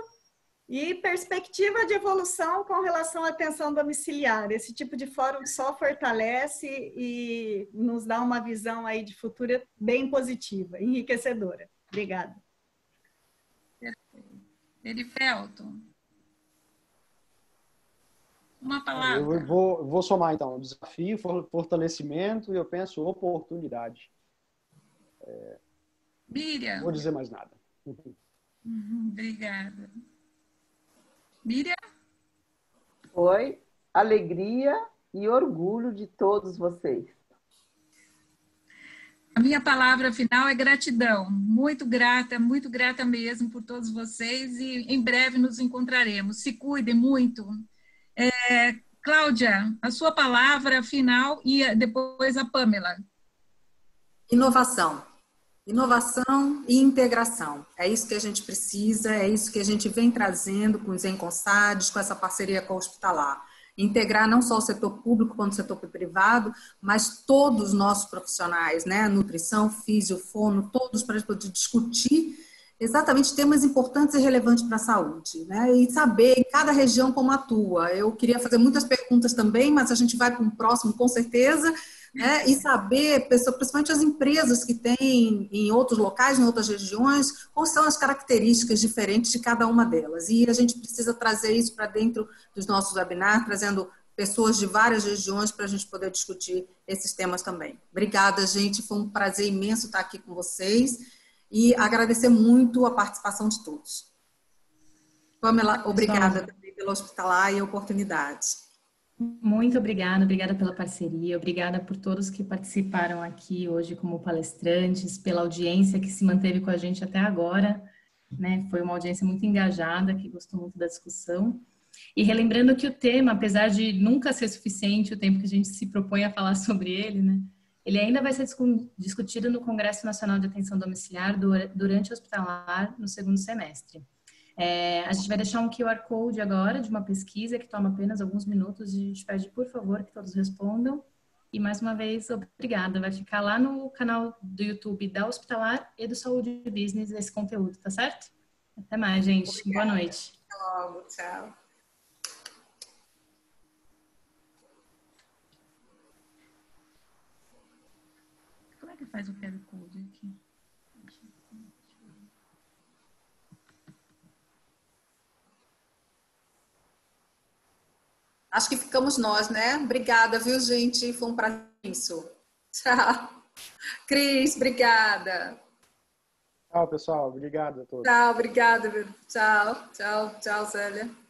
e perspectiva de evolução com relação à atenção domiciliar. Esse tipo de fórum só fortalece e nos dá uma visão aí de futuro bem positiva, enriquecedora. Obrigada. Erivelton. Uma palavra. Eu vou somar, então. Desafio, fortalecimento e eu penso oportunidade. Miriam. Não vou dizer mais nada. Obrigada. Miriam? Foi alegria e orgulho de todos vocês. A minha palavra final é gratidão. Muito grata mesmo por todos vocês e em breve nos encontraremos. Se cuidem muito. Cláudia, a sua palavra final e depois a Pamela. Inovação. Inovação e integração. É isso que a gente precisa, é isso que a gente vem trazendo com os Enconsades, com essa parceria com a Hospitalar. Integrar não só o setor público quanto o setor privado, mas todos os nossos profissionais, né? Nutrição, físio, fono, todos para poder discutir exatamente temas importantes e relevantes para a saúde, né? E saber em cada região como atua. Eu queria fazer muitas perguntas também, mas a gente vai para um próximo com certeza, né? E saber, principalmente as empresas que têm em outros locais, em outras regiões, quais são as características diferentes de cada uma delas. E a gente precisa trazer isso para dentro dos nossos webinars, trazendo pessoas de várias regiões para a gente poder discutir esses temas também. Obrigada, gente. Foi um prazer imenso estar aqui com vocês. E agradecer muito a participação de todos. Pamela, obrigada também pela Hospitalar e a oportunidade. Muito obrigada pela parceria, obrigada por todos que participaram aqui hoje como palestrantes, pela audiência que se manteve com a gente até agora, né? Foi uma audiência muito engajada, que gostou muito da discussão. E relembrando que o tema, apesar de nunca ser suficiente o tempo que a gente se propõe a falar sobre ele, né? Ele ainda vai ser discutido no Congresso Nacional de Atenção Domiciliar durante o Hospitalar no segundo semestre. A gente vai deixar um QR Code agora de uma pesquisa que toma apenas alguns minutos e a gente pede, por favor, que todos respondam. E, mais uma vez, obrigada. Vai ficar lá no canal do YouTube da Hospitalar e do Saúde Business esse conteúdo, tá certo? Até mais, gente. Obrigada. Boa noite. Até logo. Tchau. Como é que faz o QR Code aqui? Acho que ficamos nós, né? Obrigada, viu, gente? Foi um prazer isso. Tchau. Cris, obrigada. Tchau, pessoal. Obrigado a todos. Tchau, obrigada. Tchau, tchau, tchau, Célia.